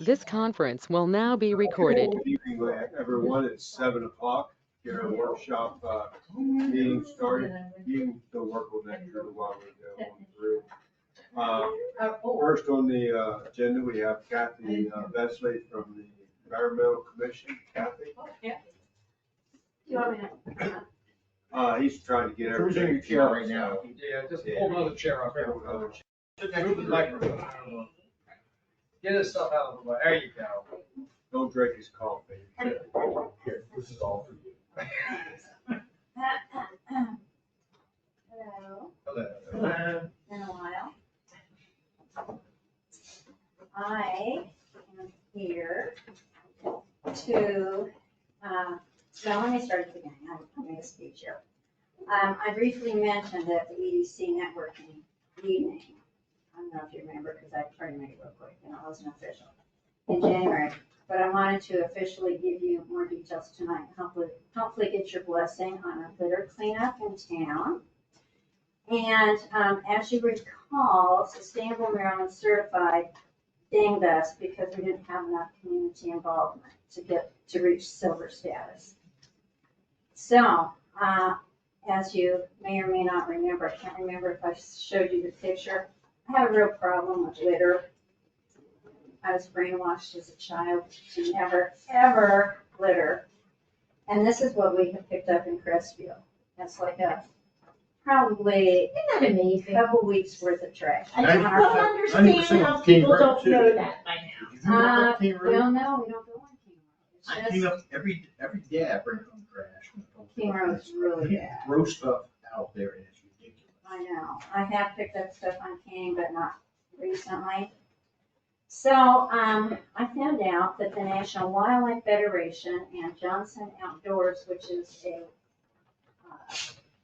This conference will now be recorded. Good evening, everyone. It's 7 o'clock. Get our workshop meeting started. You can still work on that through while we're going through. First on the agenda, we have Kathy Vesley from the Environmental Commission. Kathy? Yeah. Do you want me to? He's trying to get Who's in everything. your chair right now? Yeah, just pull another chair up here. Another Move the microphone. Get his stuff out of the way. There you go. Don't drink his coffee. Here, this is all for you. Hello, Hello. been a while. I am here to, well, let me start at the beginning. I made a speech here. I briefly mentioned at the EDC networking evening, I don't know if you remember, because I tried to make it real quick, and it wasn't official, in January. But I wanted to officially give you more details tonight, hopefully get your blessing on a litter cleanup in town. And as you recall, Sustainable Maryland certified dinged us because we didn't have enough community involvement to reach silver status. So, as you may or may not remember, I can't remember if I showed you the picture. I have a real problem with litter. I was brainwashed as a child to never, ever litter. And this is what we have picked up in Crestview. That's like probably a couple weeks worth of trash. I don't understand how people don't know that by now. Well, no, we don't go on King Road. I It's clean just, up every day. I bring home trash. King Road's really bad. Throw stuff out there and it's ridiculous. I know. I have picked up stuff on King, but not recently. So, I found out that the National Wildlife Federation and Johnson Outdoors, which is a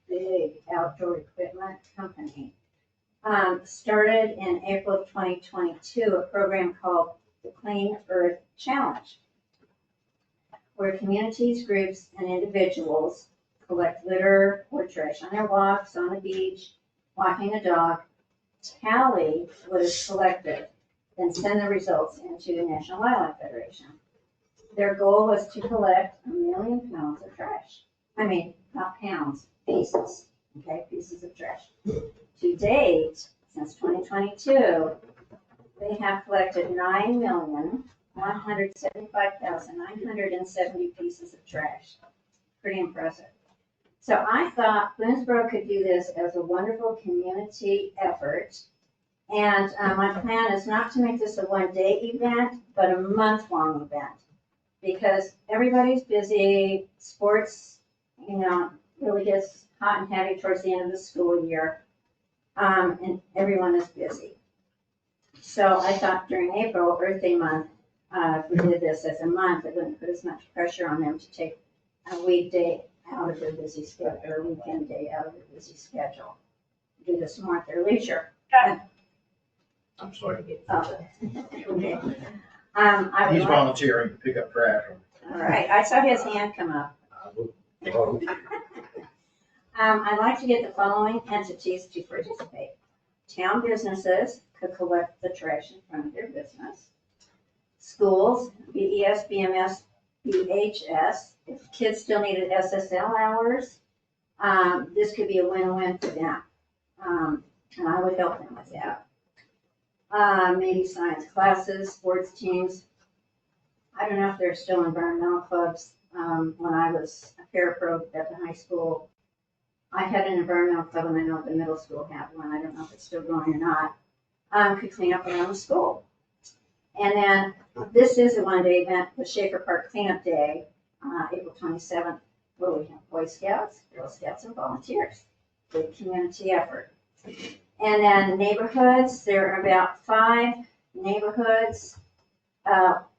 big outdoor equipment company, started in April of 2022 a program called the Clean Earth Challenge, where communities, groups, and individuals collect litter or trash on their walks, on the beach, walking a dog, tally what is collected, then send the results into the National Wildlife Federation. Their goal was to collect 1 million pounds of trash. I mean, not pounds, pieces, okay, pieces of trash. To date, since 2022, they have collected 9,175,970 pieces of trash. Pretty impressive. So I thought Boonesboro could do this as a wonderful community effort. And my plan is not to make this a one-day event, but a month-long event. Because everybody's busy, sports, really gets hot and heavy towards the end of the school year. And everyone is busy. So I thought during April, Earth Day month, if we did this as a month, it wouldn't put as much pressure on them to take a weekday out of their busy schedule, or a weekend day out of their busy schedule. Do this more at their leisure. I'm sorry. Okay. He's volunteering to pick up trash. All right, I saw his hand come up. I'd like to get the following entities to participate. Town businesses could collect the trash in front of their business. Schools, BES, BMS, BHS, if kids still needed SSL hours, this could be a win-win for them. And I would help them with that. Maybe science classes, sports teams. I don't know if there's still environmental clubs. When I was a parapro at the high school, I had an environmental club, and I know the middle school had one. I don't know if it's still going or not. Could clean up around the school. And then this is a one-day event, the Schaefer Park Cleanup Day, April 27th, where we have Boy Scouts, Girl Scouts, and volunteers. Big community effort. And then neighborhoods, there are about 5 neighborhoods,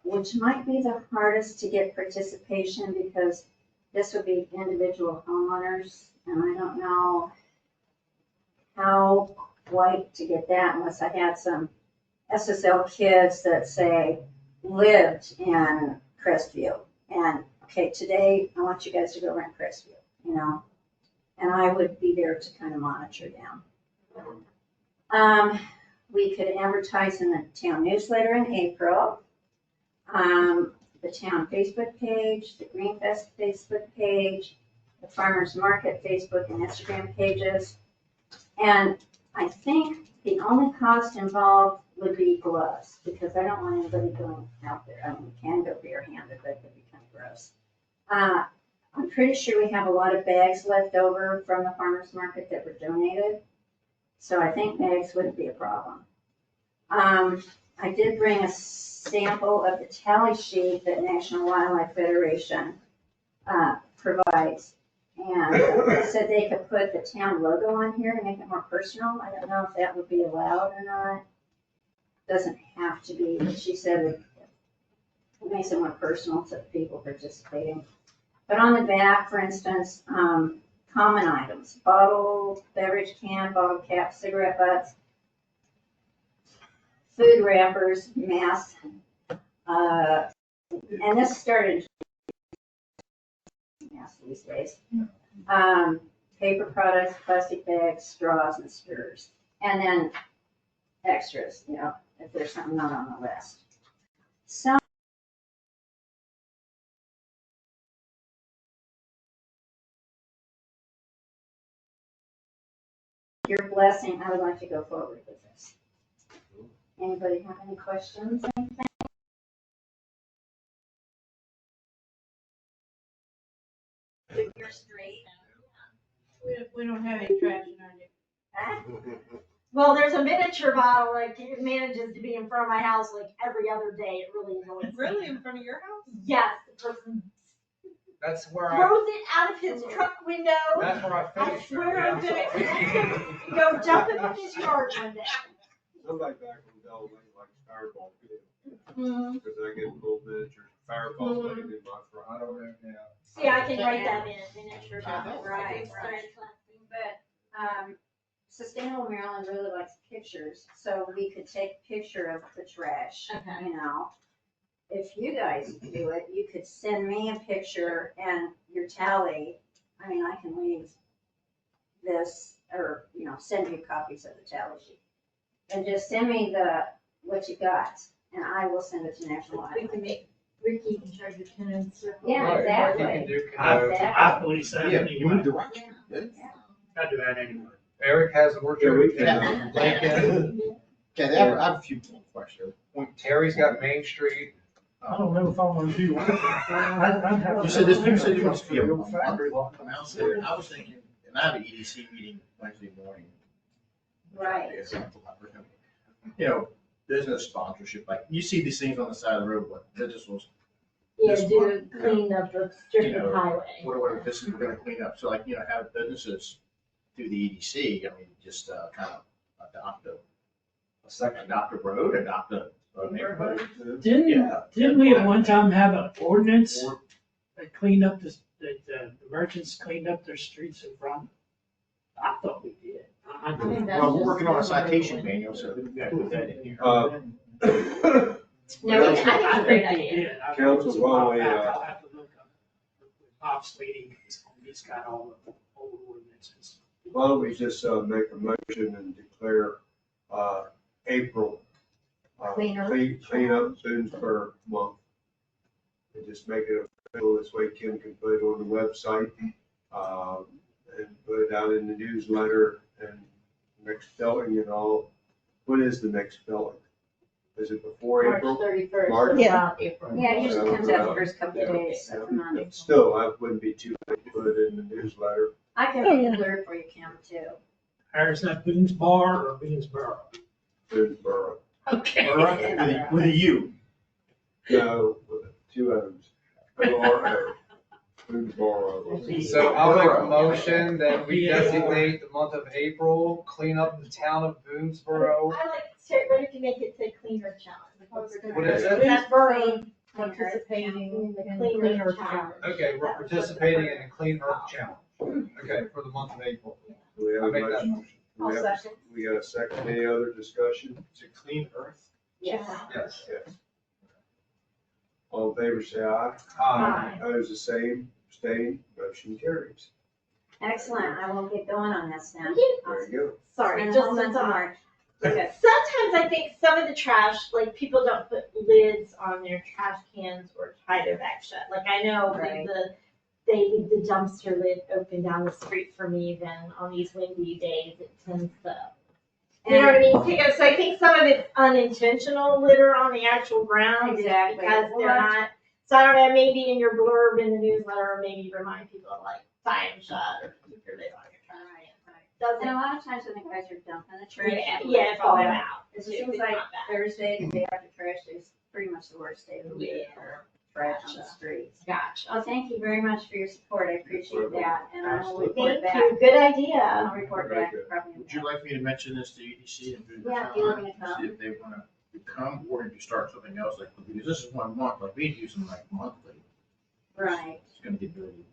which might be the hardest to get participation because this would be individual homeowners, and I don't know how quite to get that unless I had some SSL kids that say lived in Crestview. And okay, today I want you guys to go around Crestview, and I would be there to kind of monitor them. We could advertise in the town newsletter in April. the town Facebook page, the Greenfest Facebook page, the Farmers Market Facebook and Instagram pages. And I think the only cost involved would be gloves, because I don't want anybody going out there. I mean, we can go barehanded, but it would be kind of gross. I'm pretty sure we have a lot of bags left over from the farmer's market that were donated. So I think bags wouldn't be a problem. I did bring a sample of the tally sheet that National Wildlife Federation provides. And they said they could put the town logo on here to make it more personal. I don't know if that would be allowed or not. Doesn't have to be, but she said it makes it more personal to the people participating. But on the back, for instance, common items, bottle, beverage can, bottle cap, cigarette butts, food wrappers, masks, and this started these days. Paper products, plastic bags, straws, and stirrers. And then extras, you know, if there's something not on the list. Some your blessing, I would like to go forward with this. Anybody have any questions? You're straight. We don't have any trash in our neighborhood. Well, there's a miniature bottle, like, it manages to be in front of my house like every other day. It really annoys me. Really, in front of your house? Yes, the person That's where I, throws it out of his truck window. that's where I I finished. swear I'm gonna catch him and go jump in his yard one day. Somebody back from Delaware likes Fireball too, Mhm. because I get little miniature Fireballs laying in my front. I don't know now. See, I can write that in, miniature bottle. Right. But Sustainable Maryland really likes pictures, so we could take a picture of the trash, Okay. you know. If you guys do it, you could send me a picture and your tally. I mean, I can leave this, or, you know, send you copies of the tally sheet. And just send me what you got, and I will send it to National We Wildlife. can make Ricky in charge of Ken and Circle. Yeah, Right, exactly. You can do I canoes. believe that Yeah, anyway. move direction. I do that anyway. Eric has an orchard. Yeah, we can. in Lincoln. Okay, I have a few questions. Terry's got Main Street. I don't know if I want to do one. I'd have to- You said this must be a Real month factory. long amount there. I was thinking, and I have an EDC meeting Wednesday morning. Right. You know, business sponsorship, like, you see these things on the side of the road, what business was, Yeah, This do one. clean up the strip You know, of highway. whatever this is, we're gonna clean up, so like, you know, have businesses through the EDC, I mean, just, kind of adopt a road, adopt a neighborhood. Didn't we at one time have an ordinance that cleaned up that the merchants cleaned up their streets in front? I thought we did. I I think did. that's Well, we're just working on a another citation one. manual, so we gotta put that in here. No, I think it's a I great think we idea. did. Council's only, I'll have to look up. Bob's meeting, he's got all the old ordinances. Why don't we just make a motion and declare April Clean Earth. clean up Boonesborough month. And just make it official, this way Kim can put it on the website, and put it out in the newsletter and next spelling and all. When is the next spelling? Is it before March April? 31st, March? so about April. Yeah, it usually comes out the first couple of days of the month. Still, I wouldn't be too late to put it in the newsletter. I can make it clear for you, Kim, too. Is that Boone's Bar or Boonesboro? Boonesborough. Okay. All right, with a U. No, with two O's. O-R-O. Boonesborough. So I'll make a motion that we designate the month of April, clean up the town of Boonesborough. I like, what if you make it say cleaner challenge? What is it? Boonesborough Participating in the in cleaner cleaner challenge. Okay, we're participating in a Clean Earth Challenge. Okay, for the month of April. Do we have I a make that motion? motion. Do we have- We got a second, any other discussion? Is it Clean Earth? Yes. Yes. Yes. All in favor, say aye. Aye. Opposed, the same, abstaining, motion carries. Excellent, I will get going on this then. There you Sorry, And just all a month of thought. March. Okay. Sometimes I think some of the trash, like people don't put lids on their trash cans or tie their bag shut. Like I know Right. they leave the dumpster lid open down the street for me, then on these windy days, it tends to, you know what I mean? So I think some of it's unintentional litter on the actual ground. just Exactly. Because Well, they're not, so I don't know, maybe in your blurb in the newsletter, maybe remind people like tie them shut or keep your lid on your trash Right, right. can. And a lot of times when the guys are dumping the trash. Yeah, fall out. It seems like Thursday, the day after trash day is pretty much the worst day of the week for trash on the streets. Gotcha. Well, thank you very much for your support. I appreciate that. And I will report Thank back. you, good idea. I'll report Very back good. probably. in Would you like me to mention this to EDC and Boone Yeah, County? if you want me to come. See if they wanna come, or if you start something else, like, because this is 1 month, like, we use them like monthly. Right. It's gonna get busy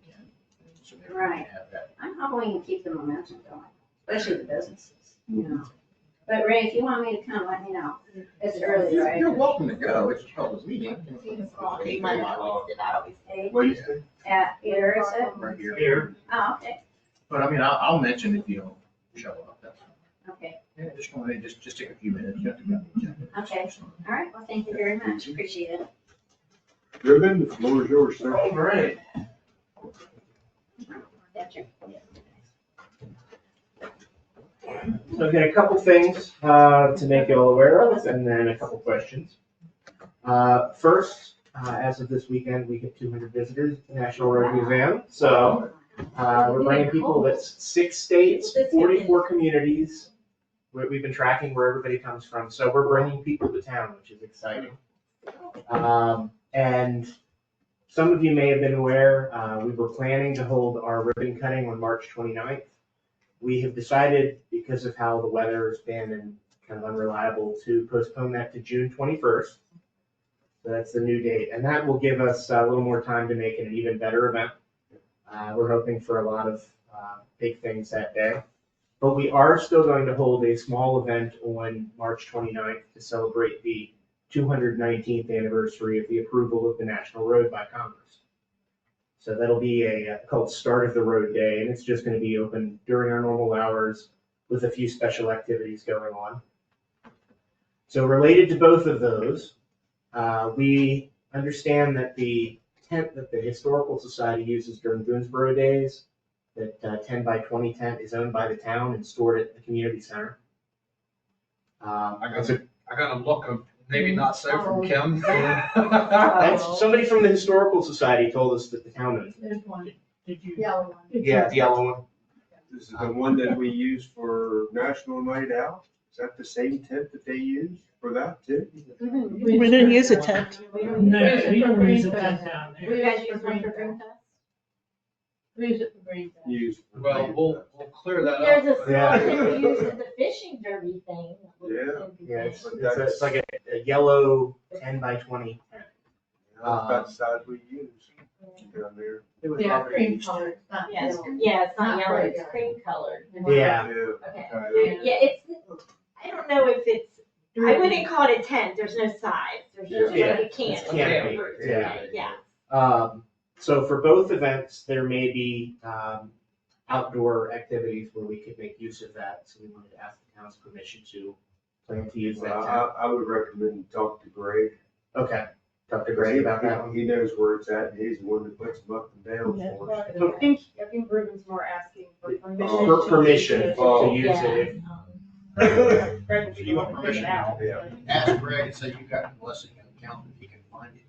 again. So maybe we Right. can have that. I'm hoping we can keep the momentum going, especially the businesses, you know. But Ray, if you want me to come, let me know. It's early, You're right? welcome to go, it's a public meeting. Money wasted, I always. Eight What do you think? at, where is it? Right here. Here, Oh, okay, But I mean, I'll mention if you don't show up, that's fine. okay, Yeah, just go ahead, just take a few minutes. You have to go. okay. All right, well, thank you very much. Appreciate it. Ruben, the floor is yours, sir. All right. That's your. Okay, a couple things to make you all aware of, and then a couple questions. First, as of this weekend, we get 200 visitors at the National Road Museum. So we're bringing people that's 6 states, 44 communities. We've been tracking where everybody comes from. So we're bringing people to town, which is exciting. And some of you may have been aware, we were planning to hold our ribbon cutting on March 29th. We have decided, because of how the weather has been and kind of unreliable, to postpone that to June 21st. So that's the new date, and that will give us a little more time to make it an even better event. We're hoping for a lot of big things that day. But we are still going to hold a small event on March 29th to celebrate the 219th anniversary of the approval of the National Road by Congress. So that'll be called Start of the Road Day, and it's just going to be open during our normal hours with a few special activities going on. So related to both of those, we understand that the tent that the Historical Society uses during Boonesboro Days, that 10 by 20 tent, is owned by the town and stored at the community center. I got a look of maybe not so from Kim. That's, somebody from the Historical Society told us that the town owned it. There's one, did you? yellow one. Yeah, the yellow one. This is the one that we use for National Night Out. Is that the same tent that they use for that too? We didn't use a tent. No, we don't use a tent down You there. guys use one for Green Fest? We use it for green. Use. for Well, we'll clear that There's up. a Yeah. song that we use at the fishing derby thing. Yeah. It's like a yellow 10 by 20 tent. That's about the size we use down there. It was Yeah, already cream used. color, not Yes, yellow. yeah, it's not Not yellow, bright it's cream colored. Yeah. Okay. Yeah. Yeah, it's, I don't know if it's, I wouldn't call it a tent, there's no size, there's just Yeah. like a canopy. Canopy, yeah. Yeah. So for both events, there may be outdoor activities where we could make use of that. So we wanted to ask the town's permission to plan to use that Well, tent. I would recommend you talk to Greg. Okay, talk to Greg about that one. He knows where it's at, and he's the one that puts them up and down for us. I think Ruben's more asking for permission. For permission to Oh. use it. So you want permission now? Yeah. Ask Greg and say you got the blessing of the council, he can find it.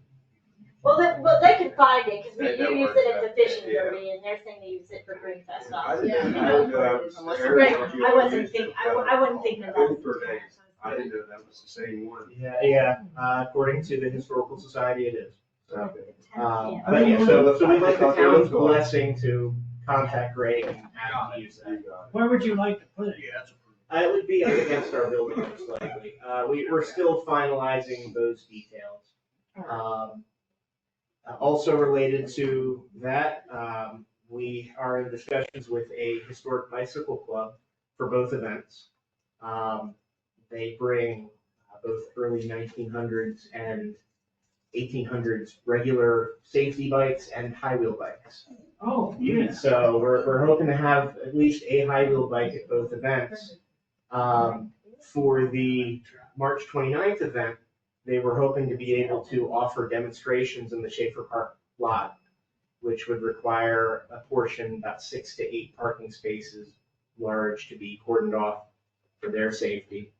Well, they can find it, cause we They know do use where it it's at the at. fishing Yeah. derby, and they're saying they use it for Green Fest I also. didn't know that was. Unless Right, Heritage I wasn't used thinking, for I wouldn't think that that's. Good days. I didn't know that was the same one. Yeah, according to the Historical Society, it is. So, Yeah. but yeah, so we'd like the town's blessing to contact Greg and ask to use that. You got it. Where would you like to put it? Yeah, that's approved. It would be up against our building most likely. We're still finalizing those details. Also related to that, we are in discussions with a historic bicycle club for both events. They bring both early 1900s and 1800s regular safety bikes and high wheel bikes. Oh, yeah. So we're hoping to have at least a high wheel bike at both events. For the March 29th event, they were hoping to be able to offer demonstrations in the Schaefer Park lot, which would require a portion, about 6 to 8 parking spaces large, to be cordoned off for their safety.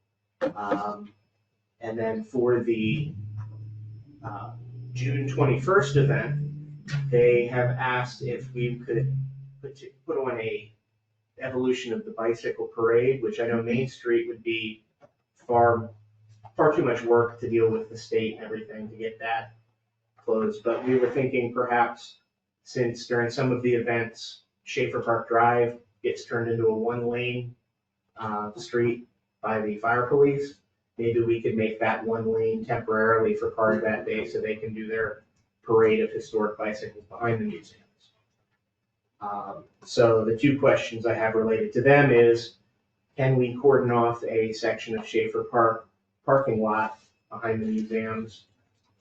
And then for the June 21st event, they have asked if we could put on a evolution of the bicycle parade, which I know Main Street would be far too much work to deal with the state and everything to get that closed. But we were thinking perhaps, since during some of the events, Schaefer Park Drive gets turned into a one-lane street by the fire police, maybe we could make that one lane temporarily for part of that day so they can do their parade of historic bicycles behind the museums. So the two questions I have related to them is, can we cordon off a section of Schaefer Park parking lot behind the museums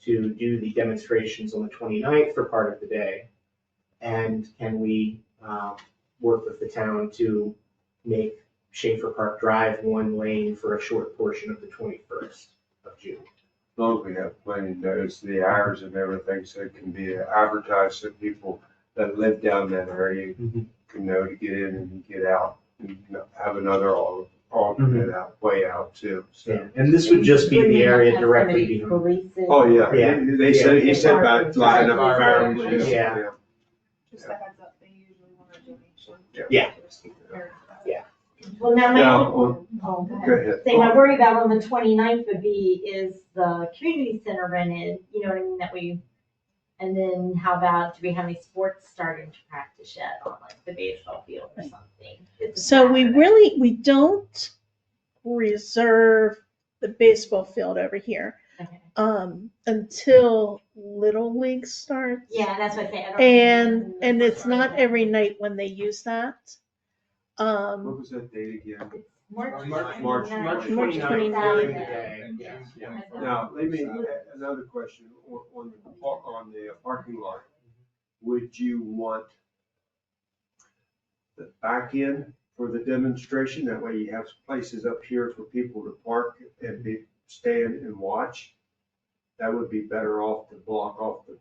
to do the demonstrations on the 29th for part of the day? And can we work with the town to make Schaefer Park Drive one lane for a short portion of the 21st of June? As long as we have plenty of notice, the hours and everything, so it can be advertised so people that live down that area can know to get in and get out, and have another alternate way out too, so. And this would just be the area directly behind. Oh, yeah, Yeah. they said, he said about lining up fire police. Yeah. Just a heads up, they usually want a donation. Yeah. Well, now Now, go ahead. Thing I worry about on the 29th would be is the community center rented, you know what I mean, that we, and then how about, do we have any sports starting to practice yet on like the baseball field or something? It's a So Saturday. we don't reserve the baseball field over here Okay. until Little League starts. Yeah, that's what I say. I don't- And it's not every night when they use that. What was that date again? March March 29th. 29th during the day. Saturday. Now, let me, another question on the parking lot. Would you want the back end for the demonstration? That way you have places up here for people to park and stand and watch. That would be better off to block off the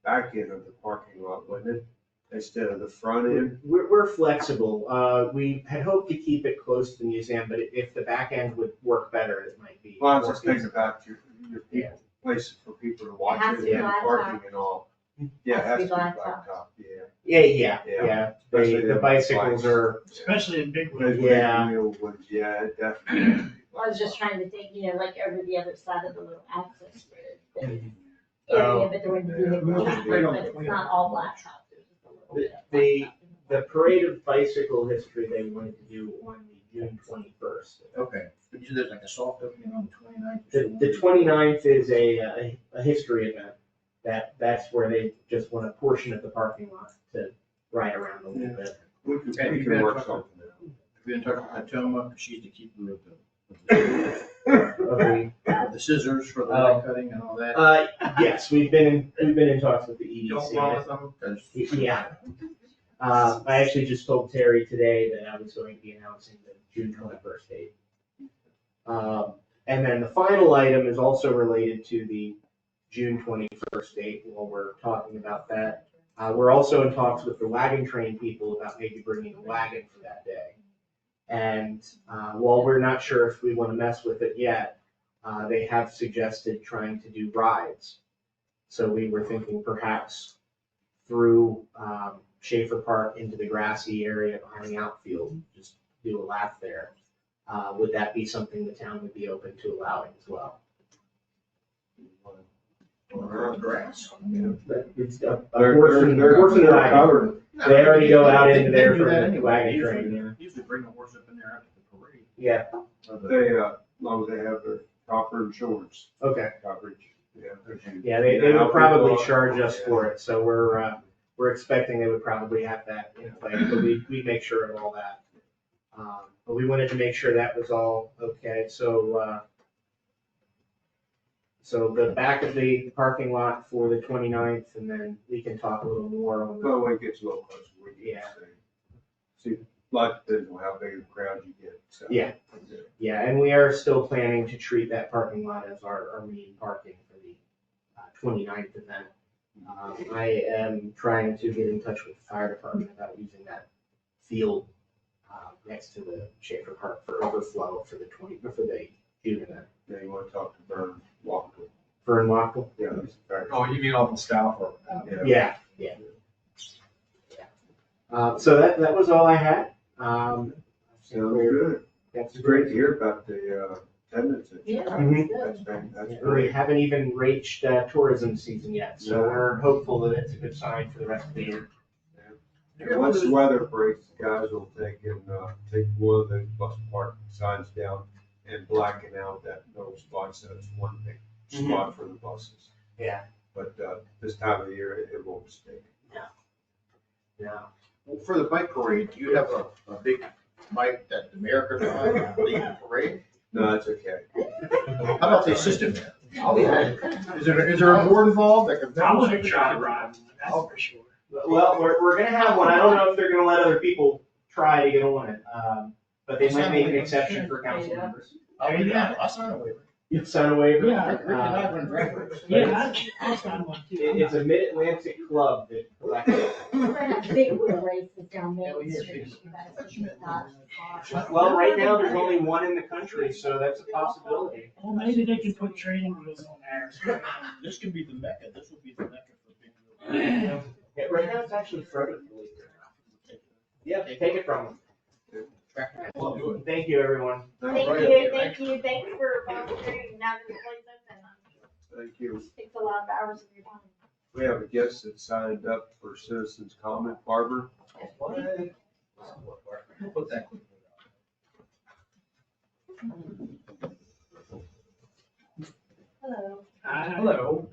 back end of the parking lot, wouldn't it? Instead of the front end. We're flexible. We had hoped to keep it close to the museum, but if the back end would work better, it might be. Well, I was more just thinking feasible. about your people, places for people to watch has it to be and blacktop. parking and all. Yeah, it has to be blacktop. blacktop, yeah. Yeah. Especially The the bicycles bikes. are, Especially in big Those ones. Yeah. wheel ones, yeah, definitely. I was just trying to think, you know, like over the other side of the little access road. Mhm. Area, but there would be Yeah, more, but- but it's not all blacktop. There's just a little bit of the blacktop. parade of bicycle history they wanted to do on the June 21st. Okay, but you there's like a soft opening on the 29th. The 29th is a history event. That's where they just want a portion of the parking lot to ride around a little bit. We could, Okay, we you could better work talk- something out. Have you been talking to Toma, she's the keeper of Okay. the scissors for the line cutting and all that. Yes, we've been in talks with the You don't EDC. wrong with them, 'cause Yeah. I actually just told Terry today that I was going to be announcing the June 21st date. And then the final item is also related to the June 21st date. While we're talking about that, we're also in talks with the wagon train people about maybe bringing a wagon for that day. And while we're not sure if we want to mess with it yet, they have suggested trying to do rides. So we were thinking perhaps through Schaefer Park into the grassy area behind the outfield, just do a lap there. Would that be something the town would be open to allowing as well? on grass. But it's a They're portion of wagon. covered. They already go out into there They do for that the anyway. wagon Usually- train, yeah. Usually bring the horse up in there after the parade. Yeah, They, as long as they have their proper insurance okay. coverage, yeah. Yeah, they would probably charge us for it, so we're expecting they would probably have that in place, but we make sure of all that. But we wanted to make sure that was all okay, so the back of the parking lot for the 29th, and then we can talk a little more on the, Well, when it gets a little closer, we can Yeah. see. See, as lot depends on how big of a crowd you get, so. Yeah. Yeah, and we are still planning to treat that parking lot as our main parking for the 29th event. I am trying to get in touch with the fire department about using that field next to the Schaefer Park for overflow for the June event. Yeah, you wanna talk to Vern Walker. Vern Wackel? Yeah, he's a fire. Oh, you mean off the Stafford? Yeah. So that was all I had. Sounds good. It's great to hear about the attendance. Yeah, Mhm. that's good. That's We great. haven't even reached tourism season yet, so we're hopeful that it's a good sign for the rest of the year. And once the weather breaks, the guys will take one of the bus parking signs down and blacken out that little spot, so it's one big spot for the buses. Yeah. But this time of the year, it won't stay. Yeah. Well, for the bike parade, do you have a big bike that the mayor could ride, lead the parade? No, it's okay. How about the assistant mayor? Is there a board involved that can? I wouldn't try to ride one, that's for sure. Well, we're gonna have one. I don't know if they're gonna let other people try to get on it, but they might make an exception for council members. Oh, yeah, I signed a waiver. You sign a waiver? Yeah. Rick and I went driving. Yeah, I found one too. It's a Mid-Atlantic club that collects it. We're gonna have big wheel races down Yeah, we Main hear Street. big- You guys should not far. Well, right now, there's only one in the country, so that's a possibility. Well, maybe they can put training wheels on there. This could be the mecca, this would be the mecca for big. Yeah, right now, it's actually frozen. Yeah, take it from them. Thank you, everyone. Thanks for volunteering, now this place open. Thank you. Takes a lot of hours of your time. We have a guest that signed up for citizens comment, Barbara. Put that. Hello. Hello.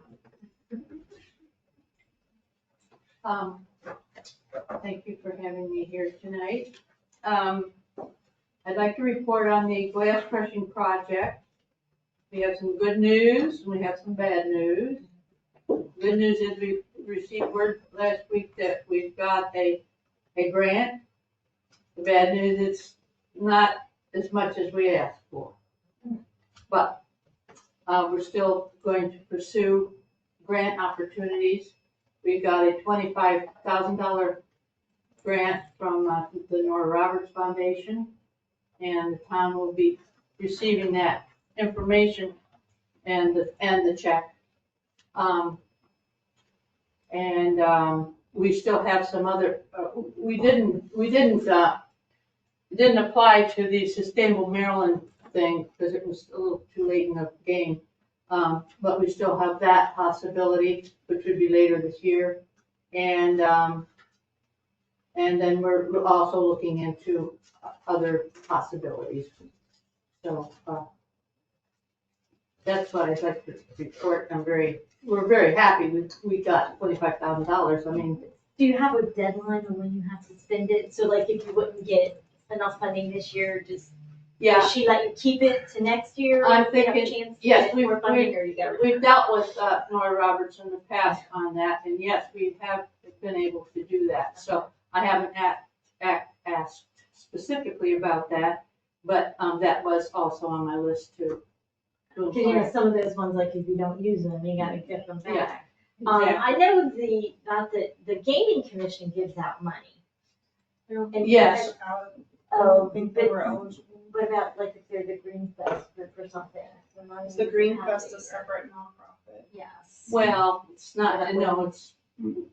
Thank you for having me here tonight. I'd like to report on the glass crushing project. We have some good news, and we have some bad news. Good news is we received word last week that we've got a grant. The bad news is not as much as we asked for. But we're still going to pursue grant opportunities. We got a $25,000 grant from the Nora Roberts Foundation, and the town will be receiving that information and the check. We still have some other, we didn't apply to the Sustainable Maryland thing because it was a little too late in the game. But we still have that possibility, which would be later this year. And then we're also looking into other possibilities. So, that's what I'd like to report. We're very happy we got $25,000. I mean, Do you have a deadline on when you have to spend it? So like if you wouldn't get enough funding this year, does she let you keep it to next year? I'm if you have a thinking- chance to yes, get we- more funding, or you gotta- we've dealt with Nora Roberts in the past on that, and yes, we have been able to do that. So I haven't asked specifically about that, but that was also on my list to Cause you know, some of those ones, like if you don't use them, you gotta get them Yeah, back. exactly. I know the gaming commission gives out money. Yes. Oh, think but they were eligible. what about like if they're the Green Fest for something? The Green Fest is separate nonprofit. Yes. Well, it's not, no, it's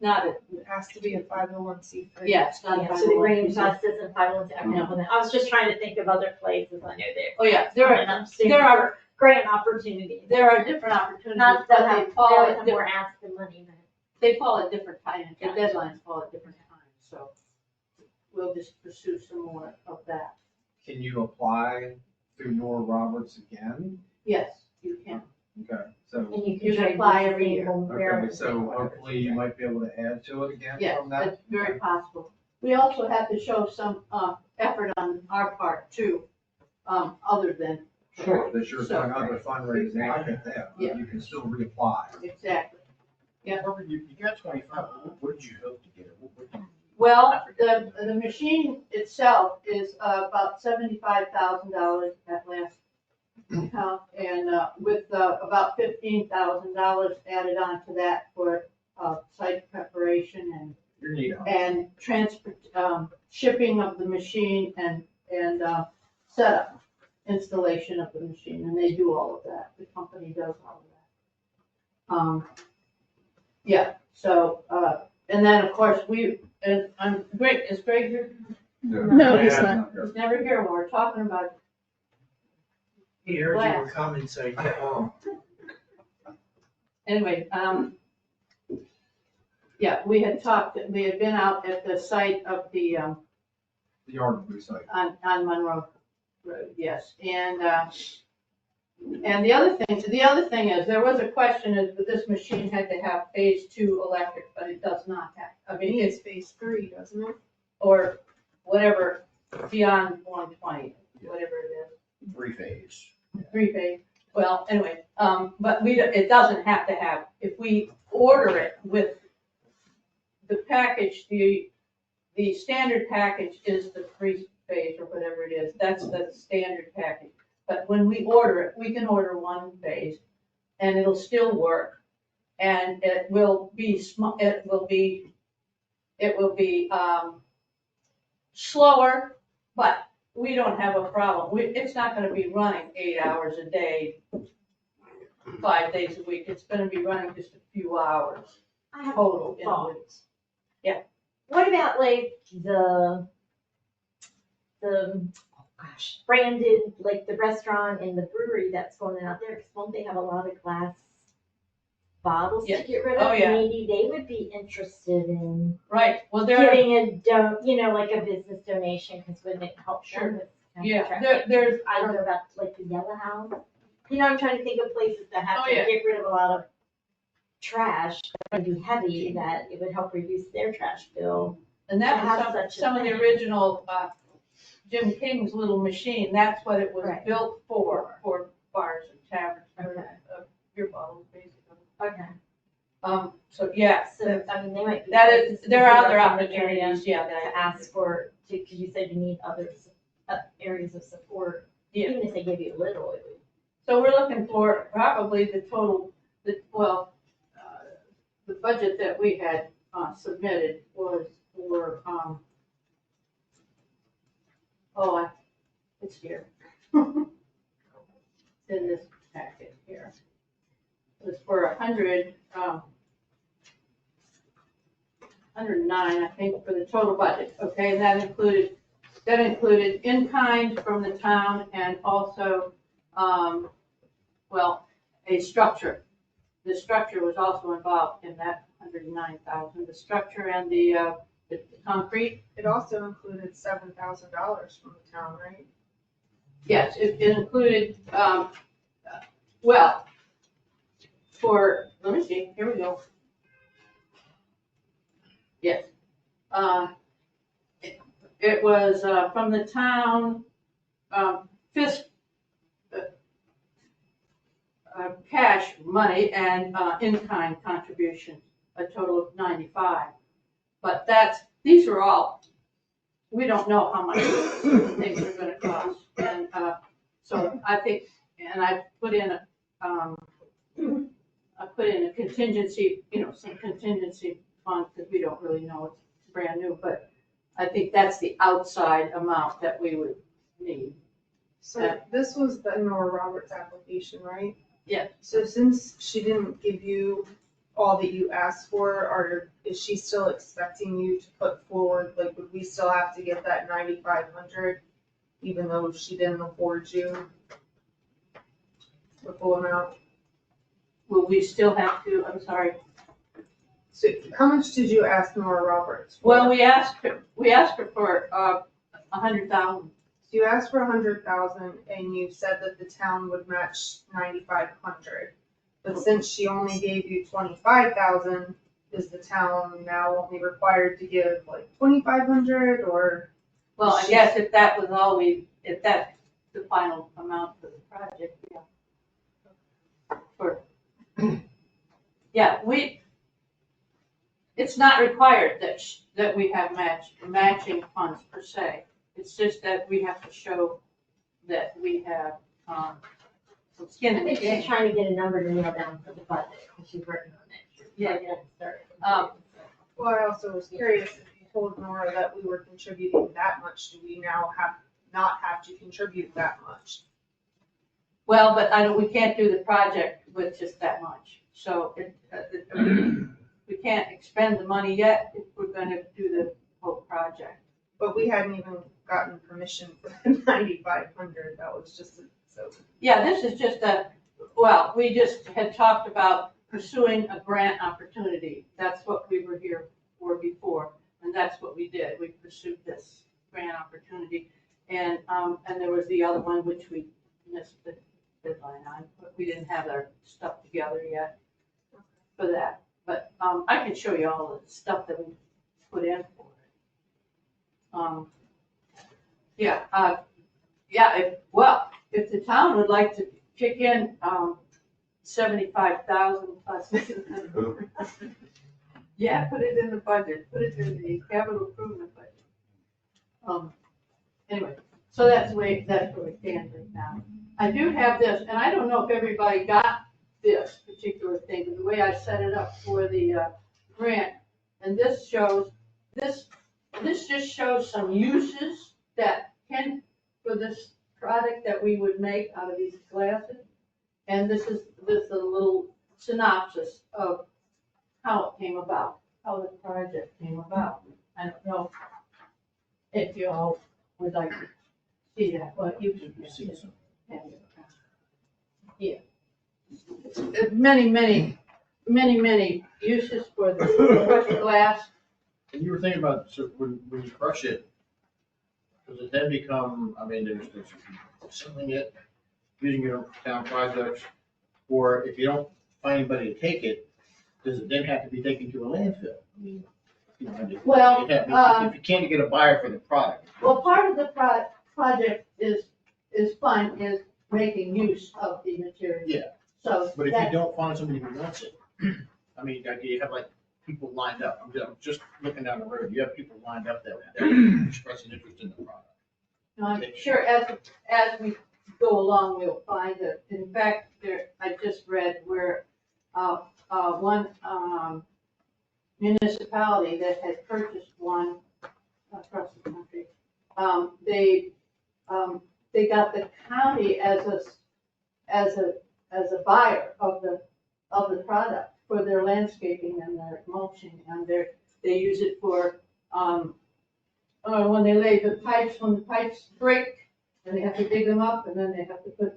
not, It has to be a 501c3. yeah, it's not. Yeah, so the Green 501c3. Fest isn't 501c3. I was just trying to think of other places I know there. Oh, yeah, there are grant opportunities. There are different opportunities, Not but that they have, fall there at was more different, ask than money, but. they fall at different times, the Gotcha. deadlines fall at different times, so we'll just pursue some more of that. Can you apply through Nora Roberts again? Yes, you can. Okay, so, And you You can can apply every year. okay, so hopefully you might be able to add to it again Yes, from that? that's very possible. We also have to show some effort on our part too, other than. Sure, that you're So- doing other fundraising, I get that, Yeah. but you can still reapply. Exactly. You got 25, what did you hope to get? Well, the machine itself is about $75,000 at last count, and with about $15,000 added on to that for site preparation You're neat. and transport, shipping of the machine and setup, installation of the machine, and they do all of that. The company does all of that. Yeah, so, and then, of course, Greg, is Greg here? No, he's not. He's never here when we're talking about, He heard you were coming, so he kept on. anyway, yeah, we had been out at the site of the, The yard site. on Monroe Road, yes, and the other thing is, there was a question is that this machine had to have phase 2 electric, but it does not have, I mean, it's phase 3, doesn't it? or whatever, beyond 120, whatever it is, 3-phase. 3-phase. Well, anyway, but it doesn't have to have, if we order it with the package, the standard package is the 3-phase or whatever it is, that's the standard package. But when we order it, we can order 1 phase and it'll still work. And it will be slower, but we don't have a problem. It's not gonna be running 8 hours a day, 5 days a week. It's gonna be running just a few hours I have total. a thought. Yeah. What about like the branded, like the restaurant and the brewery that's going out there? Because won't they have a lot of glass bottles to Yeah. get rid of? Oh, yeah. Maybe they would be interested in Right, well, giving like a business donation, because wouldn't it help Sure. them with? Yeah, traffic? there's, I don't know about like the Yellow House. You know, I'm trying to think of places that have Oh, to yeah. get rid of a lot of trash that would be heavy, that it would help reduce their trash bill. and that To have was such a some of the thing. original, Jim King's little machine, that's what it was Right. built for bars and taverns, Okay. beer bottles, basically. Okay. So, yeah, So, I mean, they might be. that is, places to there are do other that in the area opportunities, yeah, To that, ask for, because you said you need other areas of support. Yeah. Even if they give you a little, it would. so we're looking for probably the total, the budget that we had, submitted was for, it's here. It's in this packet here. It was for 109, I think, for the total budget, okay, and that included in-kind from the town and also, a structure. The structure was also involved in that 109,000, the structure and the concrete. It also included $7,000 from the town, right? Yes, it included, let me see, here we go. Yes. It was from the town, cash money and in-kind contribution, a total of 95. But these are all, we don't know how much things are gonna cost. And so I think, and I put in a contingency, some contingency fund, because we don't really know, it's brand new, but I think that's the outside amount that we would need. So this was the Nora Roberts application, right? Yeah. So since she didn't give you all that you asked for, is she still expecting you to put forward, like, would we still have to get that 9,500, even though she didn't afford you the full amount? Will we still have to, I'm sorry. So how much did you ask Nora Roberts for? Well, we asked her for 100,000. So you asked for 100,000 and you said that the town would match 9,500. But since she only gave you 25,000, is the town now only required to give like 2,500 or? Well, I guess if that was all if that's the final amount for the project, yeah. it's not required that we have matching funds per se. It's just that we have to show that we have, some skin I in the think she's game. trying to get a number to nail down for the budget, because she's working on it. Yeah. Well, I also was curious if you told Nora that we were contributing that much, do we now not have to contribute that much? Well, but we can't do the project with just that much. So we can't expend the money yet if we're gonna do the whole project. But we hadn't even gotten permission for the 9,500, that was just, so. Yeah, this is just we just had talked about pursuing a grant opportunity. That's what we were here for before, and that's what we did. We pursued this grant opportunity. And there was the other one which we missed the deadline on, but we didn't have our stuff together yet for that. But I can show you all the stuff that we put in for it. If the town would like to kick in 75,000 plus. Yeah, put it in the budget, put it in the capital improvement budget. Anyway, so that's where we stand right now. I do have this, and I don't know if everybody got this particular thing, but the way I set it up for the grant, and this just shows some uses that for this product that we would make out of these glasses. And this is a little synopsis of how it came about, how the project came about. I don't know if you all would like to see that, but you can see it. Yeah. Many uses for the crushed glass. And you were thinking about, so when you crush it, does it then become, there's selling it, using it on town projects, or if you don't find anybody to take it, does it then have to be taken to a landfill? Well, if you can't get a buyer for the product. Well, part of the project is making use of the material. Yeah. So. But if you don't find somebody who wants it, you have like people lined up. I'm just looking down the road. You have people lined up that express an interest in the product. I'm sure as we go along, we'll find it. In fact, I just read where one municipality that had purchased one across the country, they got the county as a buyer of the product for their landscaping and their mulching, and they use it for when they lay the pipes, when the pipes break, and they have to dig them up, and then they have to put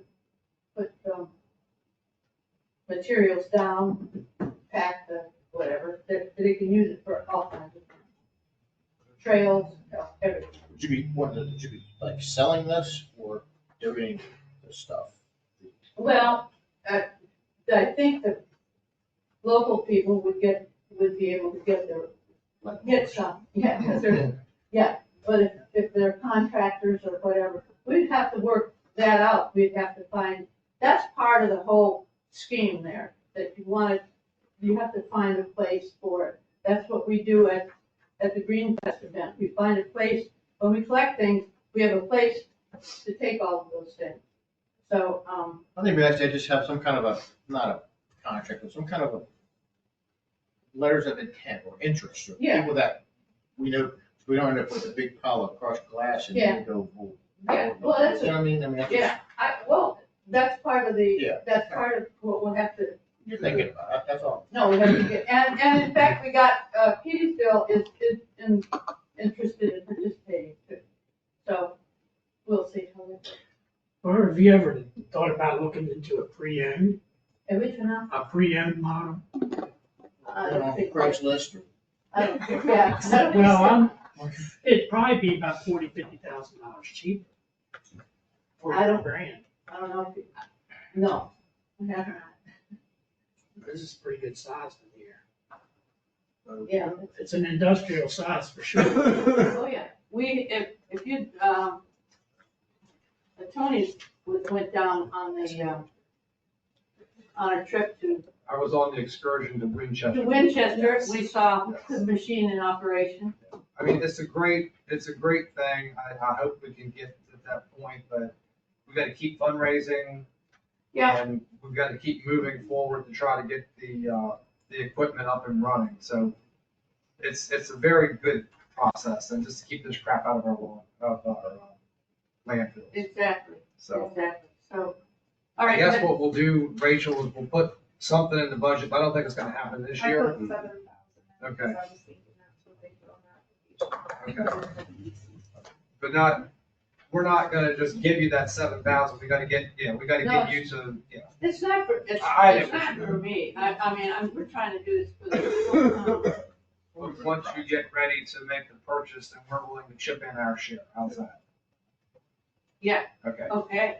materials down, pack the whatever, they can use it for all kinds of things. Trails, everything. Would you be like selling this or donating this stuff? Well, I think the local people would be able to get some, yeah, 'cause but if they're contractors or whatever, we'd have to work that out. We'd have to find, that's part of the whole scheme there, that you have to find a place for it. That's what we do at the Green Fest event. We find a place, when we collect things, we have a place to take all of those things. So, I think we actually just have some kind of not a contract, but some kind of a letters of intent or interest, or Yeah. people that we know, so we don't end up with a big pile of crushed glass and Yeah. then go, well. yeah, well, that's You know what I mean? That's just- yeah, that's part of Yeah. that's part of what we'll have to. You're thinking about it, that's all. No, we have to get, and in fact, we got, Petersville is interested in participating too. So, we'll see how that goes. Or have you ever thought about looking into a pre-owned Original, model? I don't think, Craigslist or. I don't think, yeah. I don't think Well, so. it'd probably be about $50,000 cheaper. I don't- $40,000. I don't know if you, no. I have not. This is pretty good size in here. Yeah, It's an industrial size for sure. oh, yeah, if you, Tony went down on a trip to I was on the excursion to Winchester. To Winchester, we saw the machine in operation. I mean, it's a great thing. I hope we can get to that point, but we gotta keep fundraising. Yeah. And we've got to keep moving forward to try to get the equipment up and running. So it's a very good process, and just to keep this crap out of our landfills. Exactly, So exactly. So, all I right. guess what we'll do, Rachel, is we'll put something in the budget, but I don't think it's gonna happen this I year. put 7,000. Okay. So I was thinking that's what they put on that. Okay. But we're not gonna just give you that 7,000. We gotta get you to, It's not for, it's I not for me. I mean, we're trying to do this for the. once you get ready to make the purchase, then we're willing to chip in our share. How's that? Yeah. Okay. Okay.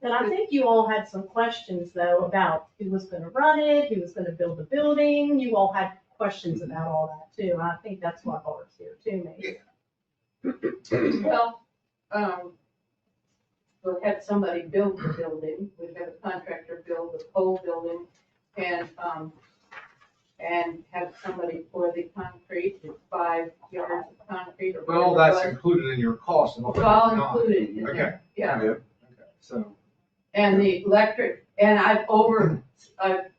And I think you all had some questions though about who was gonna run it, who was gonna build the building. You all had questions about all that too. I think that's why Barb's here too, maybe. Well, we'll have somebody build the building. We've got a contractor build the whole building and have somebody pour the concrete, it's 5 yards of concrete or Well, whatever. that's included in your cost. It's all included in Okay. there. Yeah. Okay, so, And the electric, and I've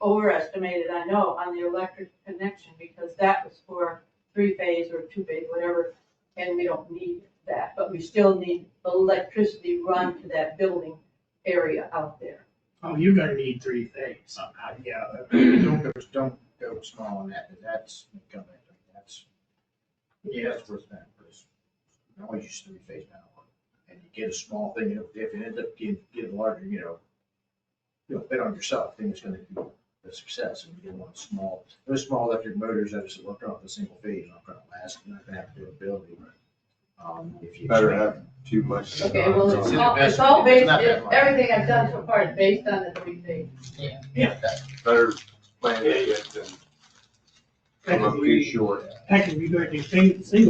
overestimated, I know, on the electric connection, because that was for 3-phase or 2-phase, whatever, and we don't need that, but we still need electricity run to that building area out there. Oh, you're gonna need 3-phase. Yeah, don't go small on that, 'cause that's, that's worth that, because you always use 3-phase power. And you get a small thing, if it ends up getting larger, bet on yourself, think it's gonna be a success, and you get one small, those small electric motors that just work off the single phase, not gonna last, you're not gonna have durability. If you. Better have too much. Okay, well, It's it's an all investment. based, It's not that much. everything I've done so far is based on the 3-phase. Better plan it than come up too short. Heck, if you go to single we phase. you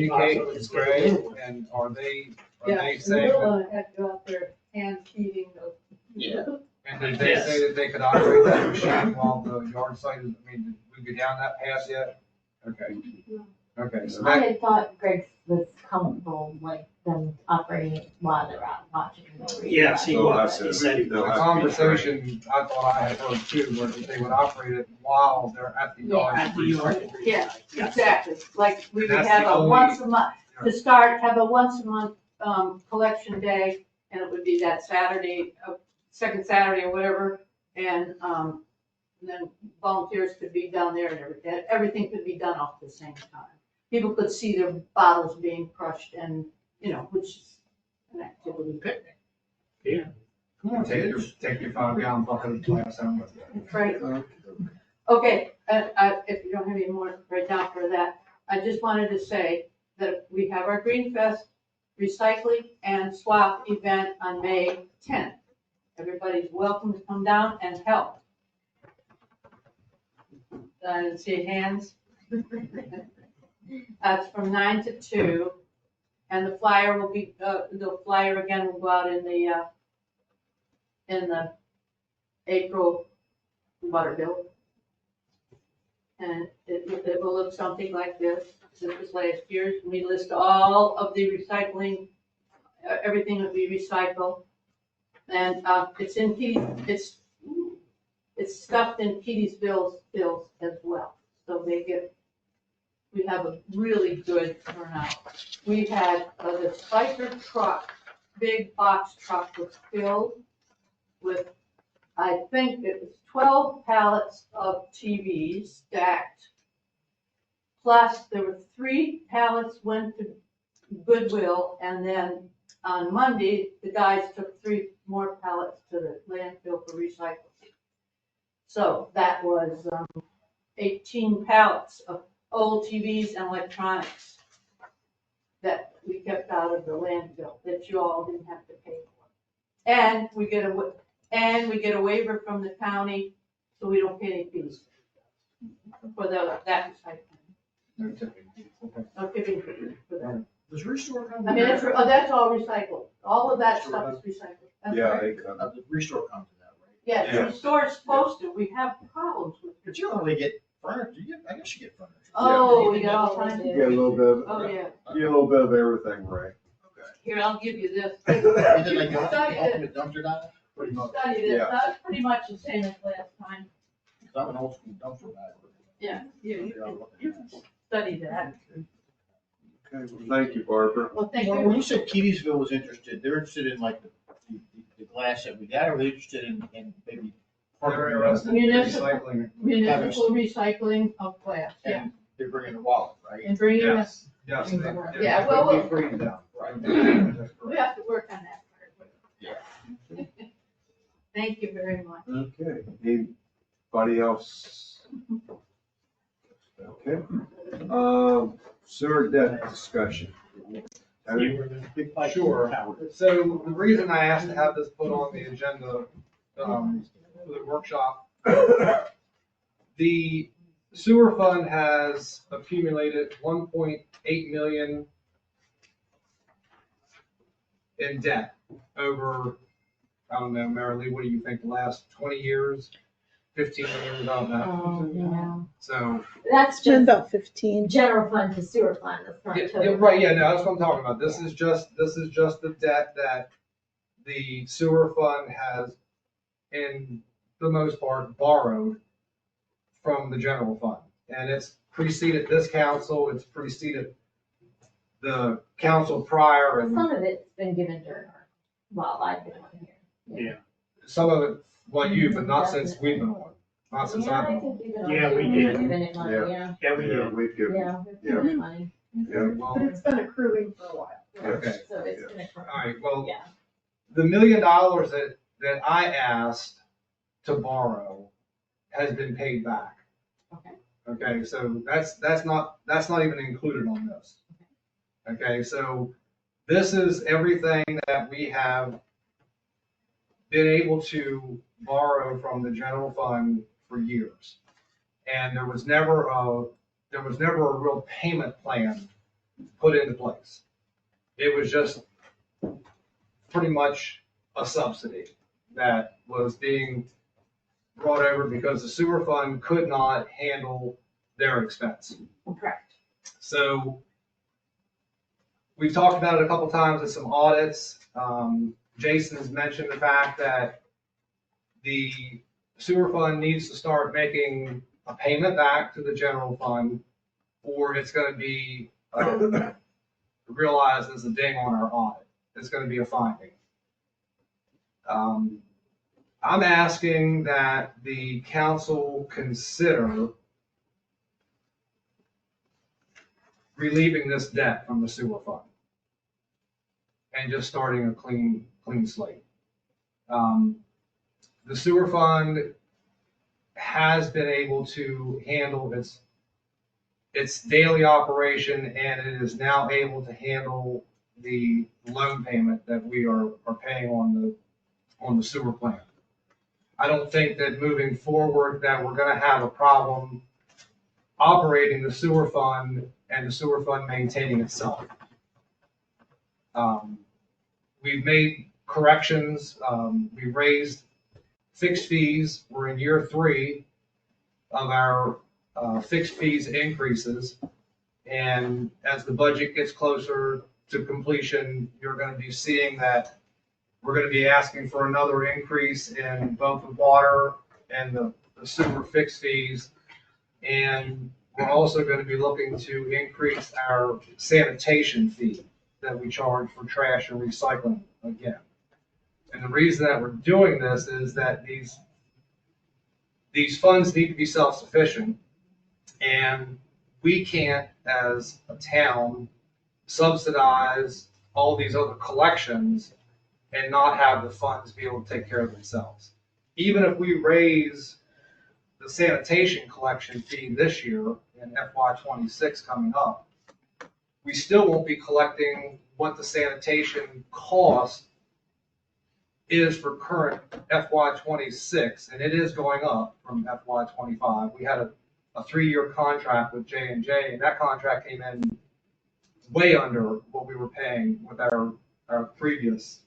communicate also with just get a Gray, little one. and are they Yeah, and saying, we'll have to go out there hand feeding those. Yeah. and did they say that they could operate that machine while the yard site is, I mean, did we go down that path yet? Okay, so I that, had thought Greg was comfortable, like, them operating it while they're out watching. Yeah, see, They'll have what to- he said he they'll was. have the to be trained. conversation I thought I had heard too, was that they would operate it while they're at the yard. At the yard. Yeah, exactly, like we would That's have the a only- once a month, to start, have a once a month, collection day, and it would be that Saturday, second Saturday or whatever, and then volunteers could be down there and everything could be done all at the same time. People could see their bottles being crushed and, which is an activity. Picnic. Yeah. Come on, take your 5-gallon bucket of glass home with you. That's right. Okay, if you don't have any more right now for that, I just wanted to say that we have our Green Fest recycling and swap event on May 10th. Everybody's welcome to come down and help. I didn't see hands. That's from 9 to 2, and the flyer will be, the flyer again will go out in the April water bill. And it will look something like this. This was last year's. We list all of the recycling, everything that we recycle. And it's in Petey's, it's stuffed in Petey's bills as well. So we have a really good turnout. We had the Spicer truck, big box truck was filled with, I think it was 12 pallets of TVs stacked. Plus, there were 3 pallets went to Goodwill, and then on Monday, the guys took 3 more pallets to the landfill for recycling. So that was 18 pallets of old TVs and electronics that we kept out of the landfill that you all didn't have to pay for. And we get a waiver from the county, so we don't pay any fees for that recycling. No tipping. Okay. No tipping fee for that. Does Restore come? I mean, that's all recycled. All of that stuff is recycled. That's Yeah, right. they come. The Restore comes to that, right? Yeah, the store's supposed to, we have problems with. But you don't really get furniture, I guess you get furniture. Oh, we got all kinds of. You get a little bit, Oh, yeah. you get a little bit of everything, Ray. Here, I'll give you this. Is it like the Study it. ultimate dumpster dive? Pretty much. Study this, Yeah. that's pretty much the same as last time. 'Cause I'm an old school dumpster diver. Yeah, you can study that. Okay, well, thank you, Barbara. Well, thank When you. you said Keysville was interested, they're interested in like the glass that we got, or they're interested in maybe. They're interested in Municipal. recycling. Municipal recycling of glass, yeah, And they're bringing a wallet, right? and bringing us, Yes, Yeah, well, we bring them down. Right. That's we correct. have to work on that part. Yeah. Thank you very much. Okay, anybody else? Okay, sewer debt discussion. Sure. So the reason I asked to have this put on the agenda, for the workshop, the sewer fund has accumulated 1.8 million in debt over, I don't know, Mary Lee, what do you think, the last 20 years, 15 years, I don't know. Oh, yeah. So, That's It's been just about 15. general fund to sewer fund, that's not yeah, total. right, yeah, no, that's what I'm talking about. This is just the debt that the sewer fund has, in the most part, borrowed from the general fund. And it's preceded this council, it's preceded the council prior, and Some of it's been given during our, well, I've been on here. some of it, well, you, but not since we've been on, not since Yeah, I've I been on. think you've been on. Yeah, we here, did. Given it money, Yeah. yeah, Yeah, we Yeah, did. we've given, yeah. we've Yeah. given money. yeah, Well, But it's been accruing for a while. okay, So it's been a. all right, well, Yeah. the $1 million that I asked to borrow has been paid back. Okay. Okay, so that's not even included on this. Okay, so this is everything that we have been able to borrow from the general fund for years. And there was never a real payment plan put into place. It was just pretty much a subsidy that was being brought over because the sewer fund could not handle their expense. Correct. So we've talked about it a couple times at some audits. Jason has mentioned the fact that the sewer fund needs to start making a payment back to the general fund, or it's going to be realized as a ding on our audit. It's going to be a finding. I'm asking that the council consider relieving this debt from the sewer fund and just starting a clean slate. The sewer fund has been able to handle its daily operation, and it is now able to handle the loan payment that we are paying on the sewer plant. I don't think that moving forward that we're gonna have a problem operating the sewer fund and the sewer fund maintaining itself. We've made corrections, we've raised fixed fees. We're in year 3 of our fixed fees increases. And as the budget gets closer to completion, you're gonna be seeing that we're gonna be asking for another increase in both the water and the sewer fixed fees. And we're also gonna be looking to increase our sanitation fee that we charge for trash and recycling again. And the reason that we're doing this is that these funds need to be self-sufficient, and we can't, as a town, subsidize all these other collections and not have the funds be able to take care of themselves. Even if we raise the sanitation collection fee this year in FY '26 coming up, we still won't be collecting what the sanitation cost is for current FY '26, and it is going up from FY '25. We had a 3-year contract with J&J, and that contract came in way under what we were paying with our previous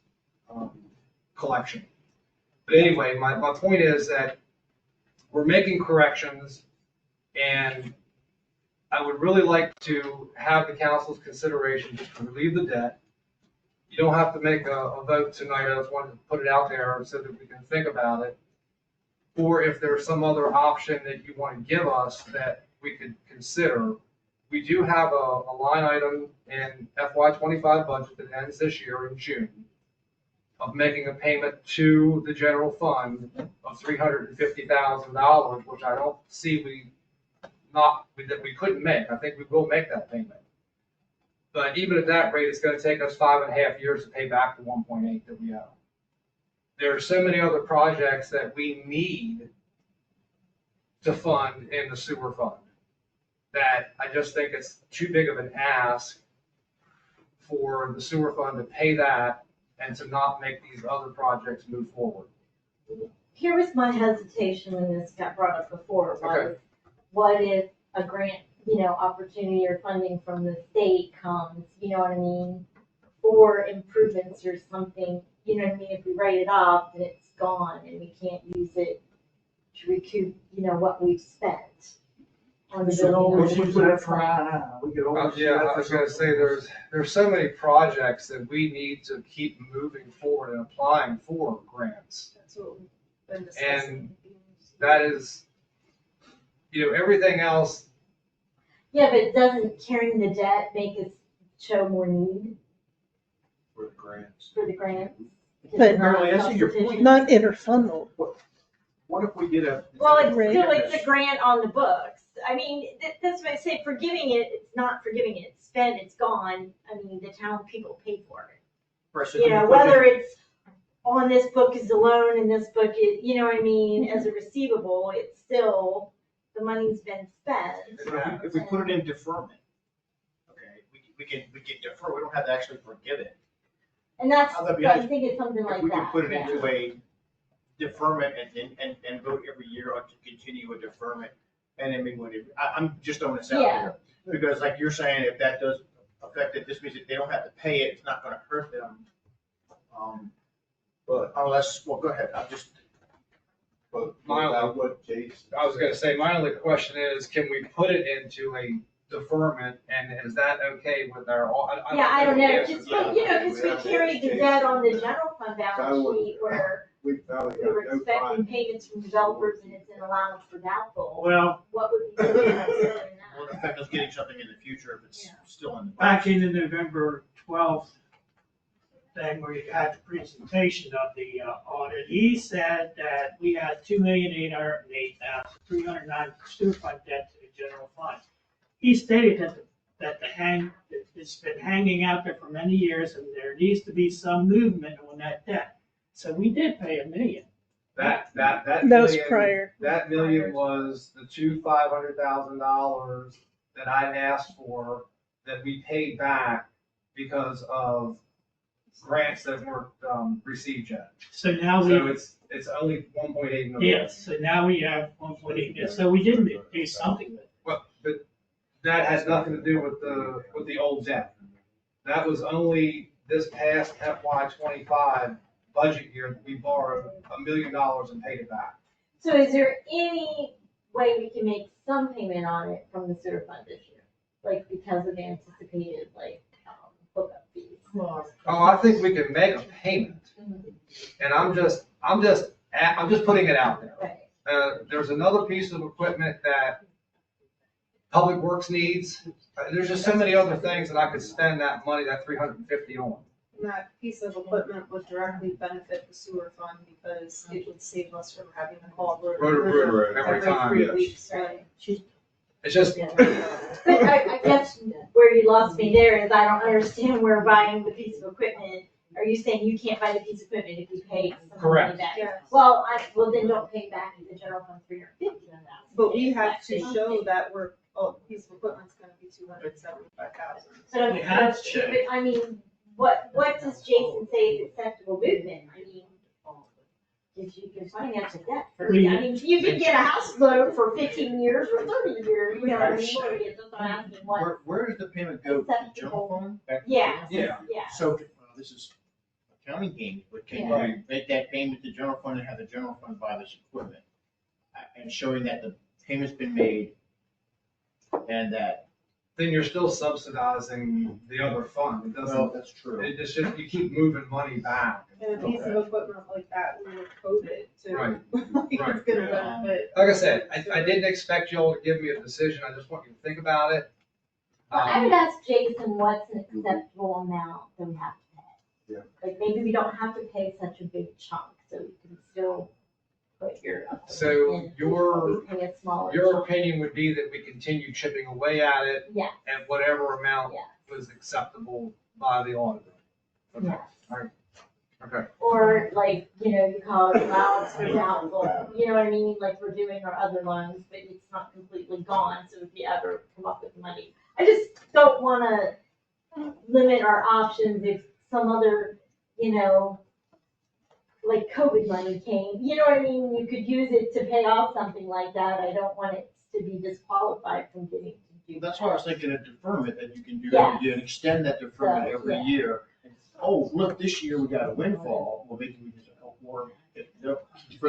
collection. But anyway, my point is that we're making corrections, and I would really like to have the council's consideration just to relieve the debt. You don't have to make a vote tonight, I just wanted to put it out there so that we can think about it. Or if there's some other option that you want to give us that we could consider. We do have a line item in FY25 budget that ends this year in June of making a payment to the general fund of $350,000, which I don't see that we couldn't make. I think we will make that payment. But even at that rate, it's going to take us 5.5 years to pay back the 1.8 that we owe. There are so many other projects that we need to fund in the sewer fund that I just think it's too big of an ask for the sewer fund to pay that and to not make these other projects move forward. Here was my hesitation when this got brought up before, was what if a grant, opportunity or funding from the state comes, you know what I mean? For improvements or something, you know what I mean? If we write it off, then it's gone and we can't use it to recoup, what we've spent on the building. Yeah, I was gonna say, there's so many projects that we need to keep moving forward and applying for grants. That's what we've been discussing. And that is, everything else. Yeah, but doesn't carrying the debt make us show more need For the grants. for the grants? But Apparently, I see your point. not interfundal. What if we did a? Well, it's a grant on the books. I mean, that's what I say, forgiving it, it's not forgiving it, it's spent, it's gone. I mean, the town people pay for it. Right, so can we put Whether in- it's on this book as a loan and this book is, you know what I mean, as a receivable, it's still, the money's been spent. If we put it in deferment, okay, we can defer, we don't have to actually forgive it. And that's, I'll be I honest, think it's something like that. If we can put it yeah. into a deferment and vote every year to continue a deferment, and then maybe I'm just throwing this out there. Because like you're saying, if that does affect it, this means that they don't have to pay it, it's not gonna hurt them. But unless, well, go ahead, But My- what Jason. I was gonna say, my only question is, can we put it into a deferment, and is that okay with our? I don't know, think just, the answer is because we carried the debt on the general fund balance sheet where We probably we were got no expecting fund. payments from developers and it's an allowance for doubtful. Well, What would be the difference in that? will it affect us getting something in the future if it's Yeah. still in the. back in the November 12th thing where you had the presentation of the audit, he said that we had $2,808,309 sewer fund debt to the general fund. He stated that it's been hanging out there for many years and there needs to be some movement on that debt. So we did pay $1 million. That That was million- prior. That million was the two $500,000 that I asked for, that we paid back because of grants that were received yet. So now So we, it's only 1.8 million. yes, so now we have 1.8 million. So we did do something with it. Well, but that has nothing to do with the old debt. That was only this past FY25 budget year that we borrowed $1 million and paid it back. So is there any way we can make some payment on it from the sewer fund this year? Like because of anticipated hookup fees? Oh, I think we can make a payment. And I'm just putting it out there. Right. There's another piece of equipment that Public Works needs. There's just so many other things that I could spend that money, that 350 on. And that piece of equipment would directly benefit the sewer fund because it would save us from having to call Roto-Rooter every time, every 3 yes. weeks. Right. It's just, But I guess where you lost me there is I don't understand where buying the piece of equipment. Are you saying you can't buy the piece of equipment if you pay some money Correct. back? Yeah. Well, then don't pay back the general fund $350,000. But we have to show that the piece of equipment's gonna be $275,000. But I'm, We have to. but I mean, what does Jason say is acceptable movement? I mean, if you can finance a debt for, I mean, you could get a house loan for 15 years or 30 years, you know what I mean? What it is, that's what I'm asking, what? Where does the payment go? To the general fund? Back to the Yeah, general fund? Yeah. yeah. So, this is a accounting games, but can Yeah. you make that payment to general fund and have the general fund buy this equipment? And showing that the payment's been made and that, Then you're still subsidizing the other fund. It well, doesn't, that's true. it's just, you keep moving money back. And a piece of equipment like that, we would code it to. Right, Like, it's right. gonna benefit. Like I said, I didn't expect y'all to give me a decision. I just want you to think about it. Well, I would ask Jason what's an acceptable amount that we have to pay. Yeah. Like, maybe we don't have to pay such a big chunk, so we can still put your. So in, your- or we pay a smaller Your chunk. opinion would be that we continue chipping away at it Yeah, at whatever amount Yeah. was acceptable by the auditor. Okay, yeah. all right. Okay, Or like, you call it allowance for doubtful, you know what I mean? Like, we're doing our other loans, but it's not completely gone, so if you ever come up with money. I just don't wanna limit our options if some other, like COVID money came, you know what I mean? You could use it to pay off something like that. I don't want it to be disqualified from getting to do. That's why I was thinking of deferment, that you can do Yeah. every year and extend that deferment So, every yeah. year. Oh, look, this year we got a windfall, well, maybe we just, or,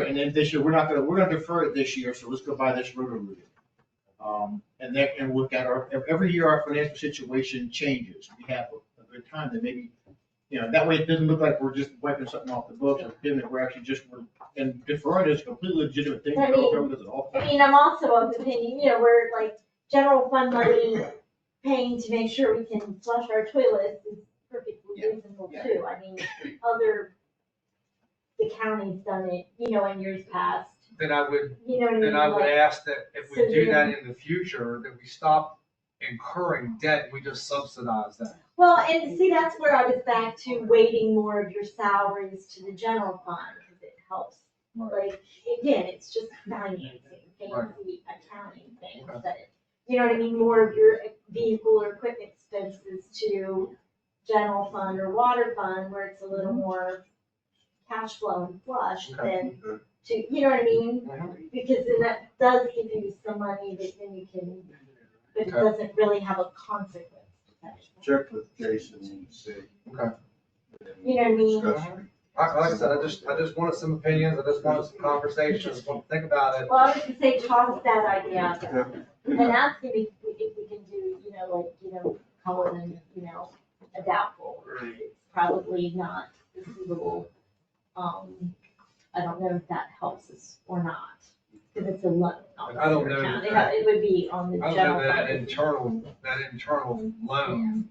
and then this year, we're gonna defer it this year, so let's go buy this Roto-Rooter. And look at every year our financial situation changes. We have a good time that maybe, that way it doesn't look like we're just wiping something off the books or giving it, we're actually and deferring is a completely legitimate thing. I mean- Government does it all the time. I'm also of the opinion, we're like, general fund money paying to make sure we can flush our toilets is perfectly Yeah, reasonable yeah. too. I mean, the county's done it, in years past, then I would, you know what I mean? then I would Like, ask that if we so do then- that in the future, that we stop incurring debt, we just subsidize that. Well, and see, that's where I was back to weighting more of your salaries to the general fund, because it helps. Like, again, it's just financing, fancy accounting things that, you know what I mean, more of your vehicle or equipment expenses to general fund or water fund, where it's a little more cash flow and flush than to, you know what I mean? Because then that does give you some money that then you can, but it doesn't really have a consequence. Check with Jason and see. Okay. You know what I mean? Discuss. Like I said, I just wanted some opinions, I just wanted some conversation, I just want to think about it. Well, I was gonna say, toss that idea out there, and ask him if we can do, call it a doubtful, or it's probably not receivable. I don't know if that helps us or not, if it's a loan. I don't know Account. that- It would be on the I don't general know that fund. that internal loan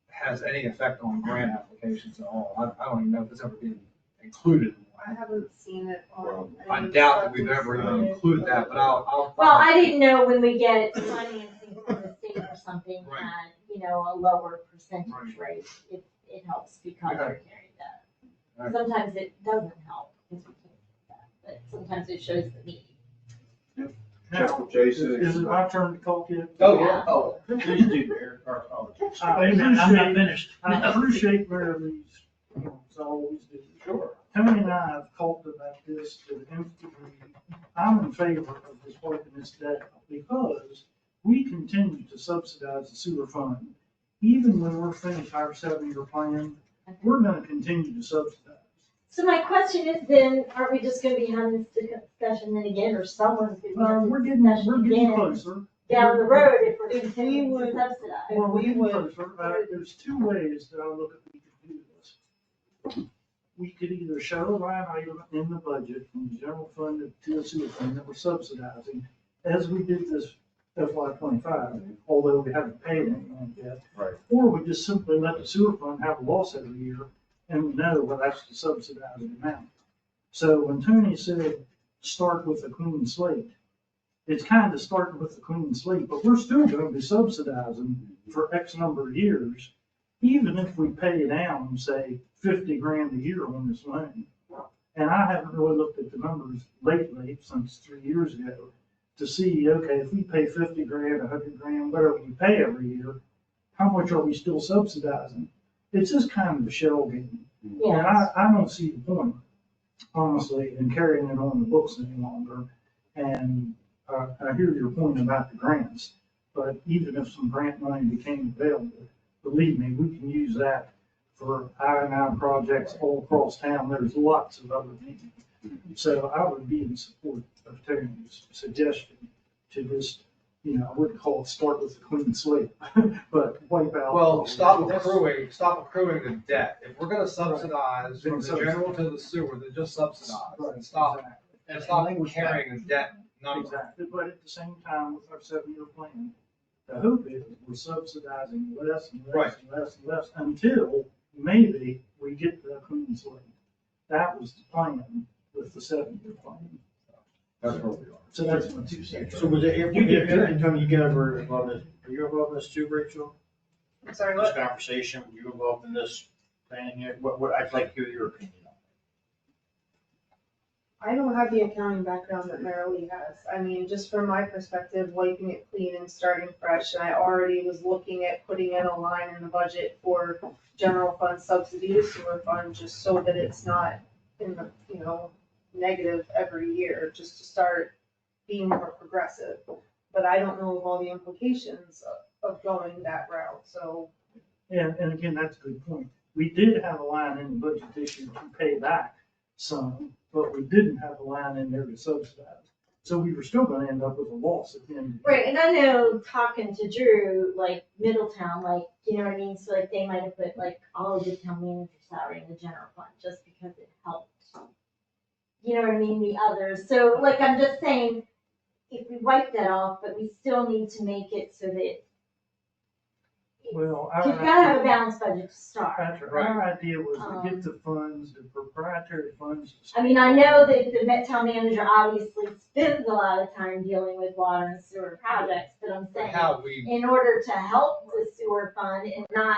has any effect on grant applications at all. I don't even know if it's ever been included. I haven't seen it on. I any doubt that we've ever substance. even included that, but I'll. Well, I didn't know when we get financing from the state or something Right. at, a lower percentage rate, it helps because Okay. you're carrying that. Right. Sometimes it doesn't help because we can't do that, but sometimes it shows the need. Check with Jason. Is it my turn to talk yet? Oh, yeah. Oh, please do, Mayor. Wait a minute, I'm not finished. I appreciate Mary Lee's, as I always do. Sure. Tony and I have talked about this to the nth degree. I'm in favor of this working this debt because we continue to subsidize the sewer fund. Even when we're finished our 7-year plan, we're gonna continue to subsidize. So my question is then, are we just gonna be having this discussion then again, or someone's gonna be having We're this getting discussion again closer. down the road if we're If we continuing to would- subsidize? Well, we're we getting would- closer. There's two ways that I look at we could do this. We could either show a line item in the budget from the general fund to the sewer fund that we're subsidizing, as we did this FY 25, although we haven't paid anyone yet. Right. Or we just simply let the sewer fund have a loss every year, and we know, well, that's the subsidized amount. So when Tony said, start with a clean slate, it's kind of starting with a clean slate, but we're still gonna be subsidizing for X number of years, even if we pay down, say, 50 grand a year on this loan. And I haven't really looked at the numbers lately, since 3 years ago, to see, okay, if we pay 50 grand, 100 grand, whatever we pay every year, how much are we still subsidizing? It's just kind of a shell game. And Yeah, I don't see the point, honestly, in carrying it on the books any longer. And I hear your point about the grants, but even if some grant money became available, believe me, we can use that for I-9 projects all across town. There's lots of other things. So I would be in support of Tony's suggestion to just, I wouldn't call it start with a clean slate, but wipe out. Well, stop accruing the debt. If we're gonna subsidize from the general to the sewer, then just subsidize and stop carrying a debt number. Exactly, but at the same time, with our 7-year plan, the hope is we're subsidizing less and less and less and less until maybe we get the clean slate. That was the plan with the 7-year plan. That's where we are. So that's my 2 cents. So was it, if you get, anytime you get over involved in, are you involved in this too, Rachel? I'm sorry, This what? conversation, were you involved in this plan here? What, I'd like to hear your opinion on I don't have the accounting background that Marilee has. I mean, just from my perspective, wiping it clean and starting fresh, and I already was looking at putting in a line in the budget for general fund subsidy to sewer fund, just so that it's not in the, negative every year, just to start being more progressive. But I don't know of all the implications of going that route, so. Yeah, and again, that's a good point. We did have a line in the budget this year to pay back some, but we didn't have a line in there to subsidize. So we were still gonna end up with a loss at the end of the year. Right, and I know talking to Drew, like Middletown, like, you know what I mean? So like they might have put like all of the town manager salary in the general fund just because it helped. You know what I mean? The others. So like I'm just saying, if we wipe that off, but we still need to make it so that Well, you've gotta have a balanced budget to start. Patrick, our idea was to get the funds, the proprietary funds. I mean, I know that the Met town manager obviously spends a lot of time dealing with water and sewer projects, but I'm saying in order to help the sewer fund and not,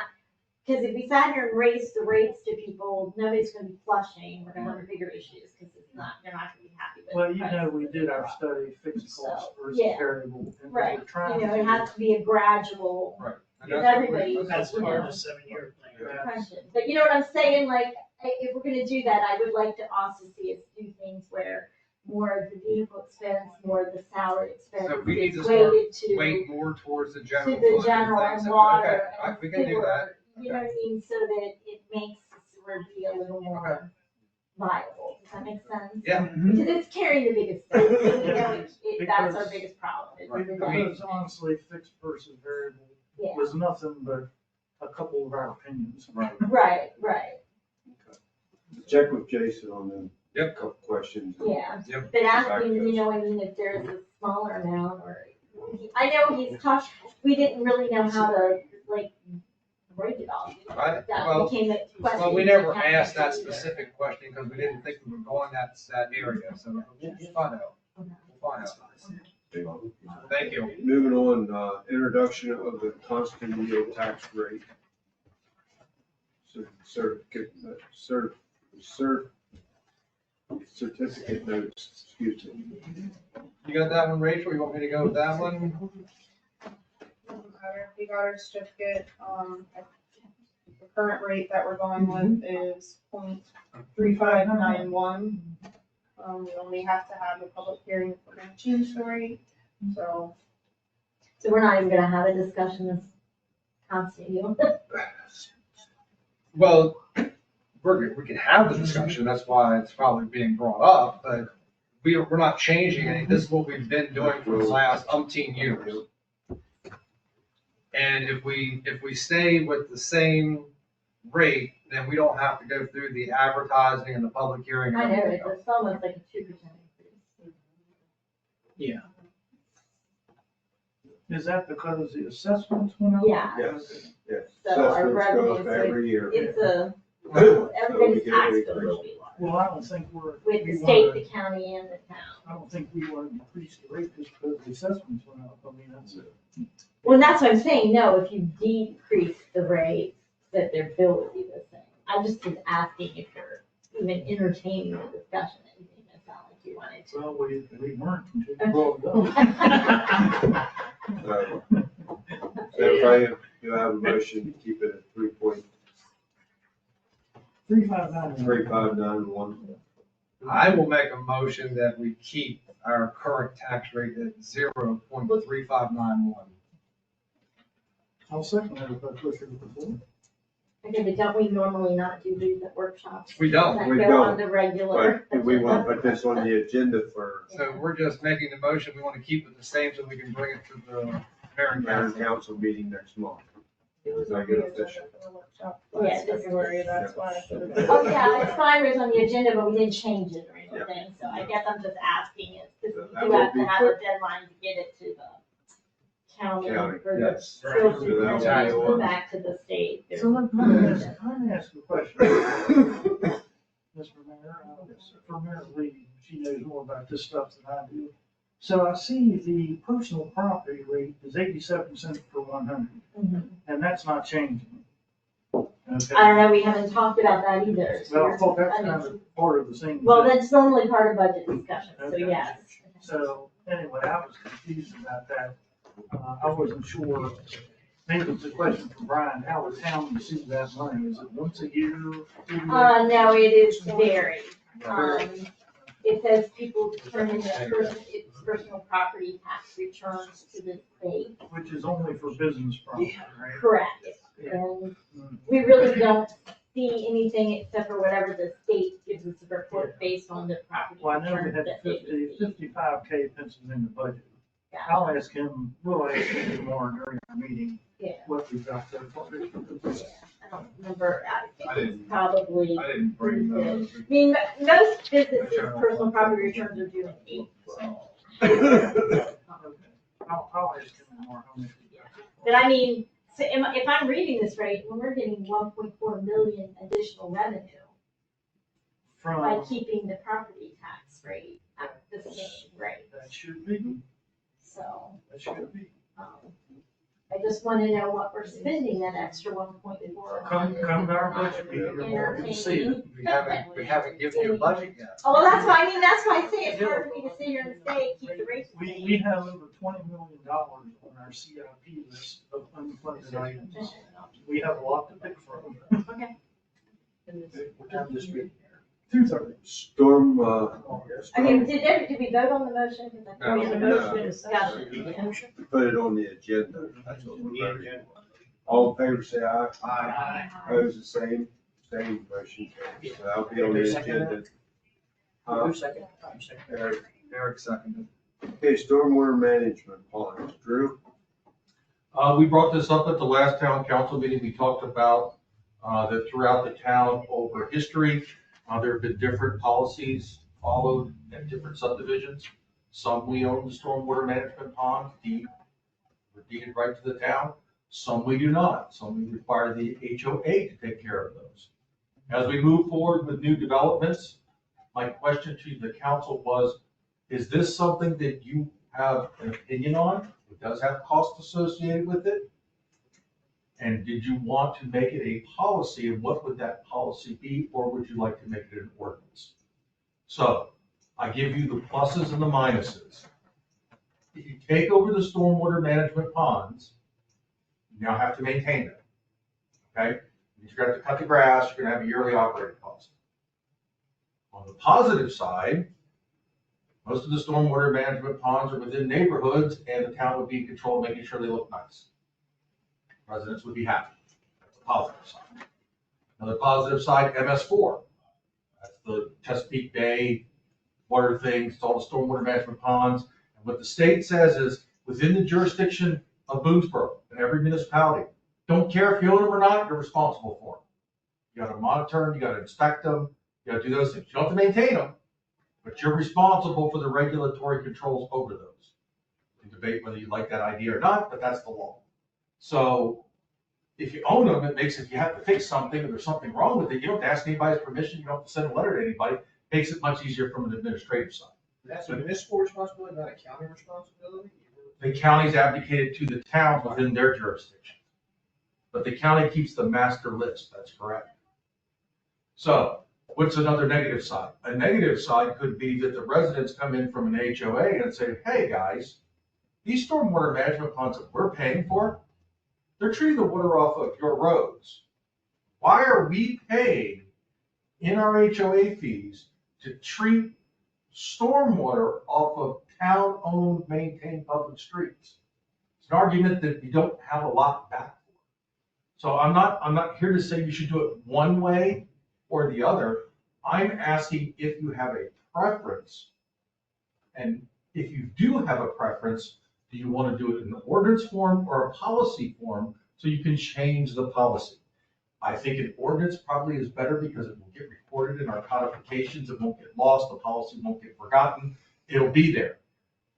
because if we sat here and raised the rates to people, nobody's gonna be flushing, we're gonna have bigger issues, because it's not, they're not gonna be happy with it. Well, we did our study, fixed cost versus yeah. variable. And Right, we're trying it has to be a gradual, Right. because everybody. That's part of the 7-year plan. Question. But you know what I'm saying, like, if we're gonna do that, I would like to also see us do things where more of the vehicle expense, more of the salary expense So we need to is start weighted to, weight more towards the to general. the fund general things. and water Okay, and we can do sewer. that. You know what I mean, so that it makes the sewer be a little more viable, does that make sense? Yeah. Because it's carrying the biggest stuff, you know, that's our Because- biggest problem. is Right. the Because honestly, fixed versus variable Yeah. was nothing but a couple of our opinions. Right. Right, Check with Jason on them. Yep. Couple questions. yeah. Yep. But asking, you know, I mean, if there's a smaller amount or, I know he's talked, we didn't really know how to, like, break it all. Right. That Well, became a question. Well, we never we had to asked that consider. specific question because we didn't think we were going that area, so we'll find out. We'll find out. Thank you. Moving on, introduction of the constant yield tax rate. Certificate notes, excuse me. You got that one, Rachel? You want me to go with that one? We got our certificate, the current rate that we're going with is 0.3591. We only have to have a public hearing if we're gonna change the rate, so. So we're not even gonna have a discussion of constant yield. Well, we can have the discussion, that's why it's probably being brought up, but we're not changing any, this is what we've been doing for the last umpteen years. And if we stay with the same rate, then we don't have to go through the advertising and the public hearing. and I know, everything else. it's almost like a 2% increase. Is that because the assessments went up? Yeah. Yes, yes. So our Assessments go up revenue, every year. It's So everybody's we get tax an bill will increase. be large, Well, I don't think with the we state, wanna- the county, and the town. I don't think we want to increase the rate just because the assessments went up. I mean, that's it. Well, that's what I'm saying, no, if you decrease the rate, that their bill would be the same. I just was asking if you're even entertaining the discussion, you think it sounded like you wanted to. Well, we weren't until you brought it up. So if you have a motion to keep it at 359. 3.3591. I will make a motion that we keep our current tax rate at 0.3591. I'll second that if I push it before. Okay, but don't we normally not do these at workshops? We don't. That We go on don't. the regular. But we want to put this on the agenda for So we're just making the motion, we want to keep it the same so we can bring it to the mayor and mayor and council. council meeting next month. It was Is that on good the agenda official? for the workshop Yeah, last this- February, that's why I put it. Oh, yeah, it's fine, it was on the agenda, but we didn't change it or anything, so I guess I'm just asking it, because So we that do will have to be have a deadline to get it to the county County, for the yes. school So that will superintendent be to come on. back to the state. So let me ask you a question. Mr. Mayor, for Mayor Lee, she knows more about this stuff than I do. So I see the personal property rate is 87 cents per 100, Mhm. and that's not changing. Okay. I don't know, we haven't talked about that either. so Well, I thought that's I mean, kind of part of the same. Well, that's normally part of budget discussion, so Okay. yes. So anyway, I was confused about that. I wasn't sure. Maybe it's a question for Brian, how the town receives that money? Is it once a year? 2 years? No, it is varied. It says people turn in their its personal property tax returns to the state. Which is only for business property, right? Correct. And we really don't see anything except for whatever the state gives us a report based on the property Well, I know we returns had that they 55K penciled in the budget. Yeah. I'll ask him, we'll ask him tomorrow during our meeting Yeah. what we've got there. I don't remember, I think I it's didn't- probably. I didn't bring those. I mean, most businesses' personal property returns are due in April. I'll ask him tomorrow. how much we got. But I mean, so if I'm reading this right, when we're getting 1.4 million additional revenue by From, keeping the property tax rate at the same rate, that should be, so, that should be. I just wanna know what we're spending that extra 1.4 on. Come to our budget meeting, we'll see it. We haven't given you a budget yet. Oh, well, that's why, that's why I say it's hard for me to sit here and say, keep the rates the We same. have over $20 million on our CIP list of unfunded items. We have a lot to pick from. Okay. What time this meeting? 2:30. Storm, Okay, did we vote on the motion? 'Cause I thought we had a No. motion discussion. put it on the agenda. That's what we're voting on. All in favor, say aye. Aye. Opposed, the same motion carries. So that'll be on the agenda. Eric. Eric seconded. Okay, stormwater management ponds. Drew? We brought this up at the last town council meeting. We talked about that throughout the town over history, there have been different policies followed at different subdivisions. Some we own the stormwater management ponds, we're deeded right to the town. Some we do not. Some we require the HOA to take care of those. As we move forward with new developments, my question to the council was, is this something that you have an opinion on? It does have costs associated with it. And did you want to make it a policy, and what would that policy be, or would you like to make it an ordinance? So I give you the pluses and the minuses. If you take over the stormwater management ponds, you now have to maintain them. Okay? You're gonna have to cut the grass, you're gonna have a yearly operating cost. On the positive side, most of the stormwater management ponds are within neighborhoods, and the town would be in control of making sure they look nice. Residents would be happy. That's the positive side. Another positive side, MS4. That's the Chesapeake Bay water things, it's all the stormwater management ponds. And what the state says is, within the jurisdiction of Boonesborough and every municipality, don't care if you own them or not, you're responsible for them. You gotta monitor them, you gotta inspect them, you gotta do those things. You don't have to maintain them, but you're responsible for the regulatory controls over those. You can debate whether you like that idea or not, but that's the law. So if you own them, it makes, if you have to fix something or there's something wrong with it, you don't have to ask anybody's permission, you don't have to send a letter to anybody. Makes it much easier from an administrative side. That's a municipal responsibility, not a county responsibility? The county's abdicated to the town within their jurisdiction. But the county keeps the master list, that's correct. So what's another negative side? A negative side could be that the residents come in from an HOA and say, hey, guys, these stormwater management ponds that we're paying for, they're treating the water off of your roads. Why are we paying in our HOA fees to treat stormwater off of town-owned, maintained public streets? It's an argument that you don't have a lot back for. So I'm not here to say you should do it one way or the other. I'm asking if you have a preference. And if you do have a preference, do you want to do it in an ordinance form or a policy form so you can change the policy? I think an ordinance probably is better because it will get recorded in our codifications. It won't get lost. The policy won't get forgotten. It'll be there.